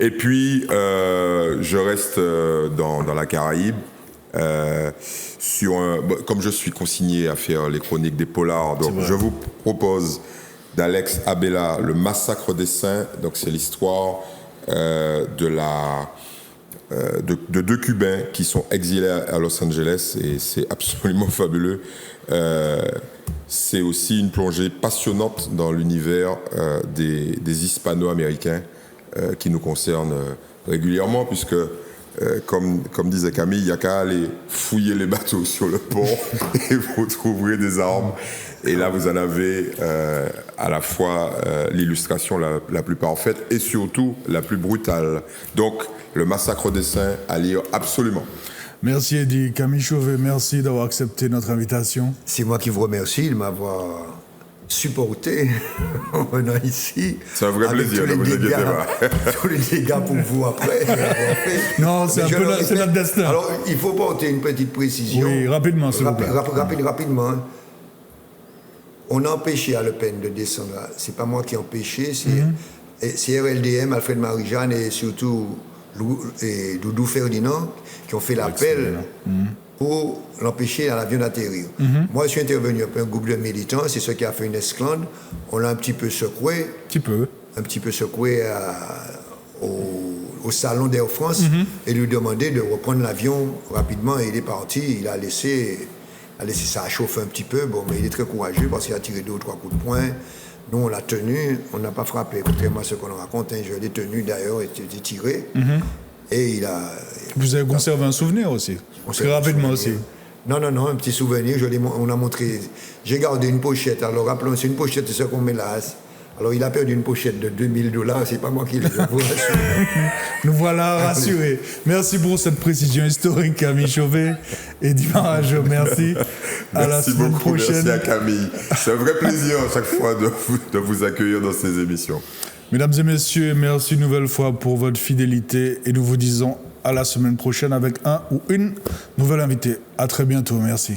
Et puis, je reste dans la Caraïbe, comme je suis consigné à faire les chroniques des polars, donc je vous propose d'Alex Abela, Le Massacre des Saints. Donc c'est l'histoire de 2 Cubains qui sont exilés à Los Angeles, et c'est absolument fabuleux. C'est aussi une plongée passionnante dans l'univers des Hispano-Américains qui nous concerne régulièrement, puisque comme disait Camille, il n'y a qu'à aller fouiller les bateaux sur le port et vous trouverez des armes. Et là, vous en avez à la fois l'illustration la plus parfaite et surtout la plus brutale. Donc, Le Massacre des Saints à lire absolument. Merci Eddie. Camille Chauvet, merci d'avoir accepté notre invitation. C'est moi qui vous remercie de m'avoir supporté en venant ici. C'est un vrai plaisir, ne vous inquiétez pas. Tous les dégâts pour vous après. Non, c'est notre destin. Alors, il faut porter une petite précision. Oui, rapidement, s'il vous plaît. Rapidement. On a empêché à Le Pen de descendre. C'est pas moi qui ai empêché, c'est RLDM, Alfred Marie-Jeanne et surtout Doudou Ferdinand qui ont fait l'appel pour l'empêcher à l'avion d'atterrir. Moi, je suis intervenu après un groupe de militants, c'est ce qui a fait une esclandre. On l'a un petit peu secoué. Un petit peu secoué au salon d'Air France et lui demander de reprendre l'avion rapidement. Et il est parti, il a laissé ça chauffer un petit peu. Bon, mais il est très courageux parce qu'il a tiré 2 ou 3 coups de poing. Nous, on l'a tenu, on n'a pas frappé. Contrairement à ce qu'on raconte, je l'ai tenu d'ailleurs, il était tiré. Et il a... Vous avez conservé un souvenir aussi. Très rapidement aussi. Non, un petit souvenir. On a montré. J'ai gardé une pochette. Alors, rappelons, c'est une pochette, c'est ce qu'on met là. Alors, il a perdu une pochette de $2000. C'est pas moi qui l'ai. Nous voilà rassurés. Merci pour cette précision historique, Camille Chauvet. Eddie Marajo, merci. À la semaine prochaine. Merci à Camille. C'est un vrai plaisir à chaque fois de vous accueillir dans ces émissions. Mesdames et messieurs, merci une nouvelle fois pour votre fidélité et nous vous disons à la semaine prochaine avec un ou une nouvelle invitée. À très bientôt. Merci.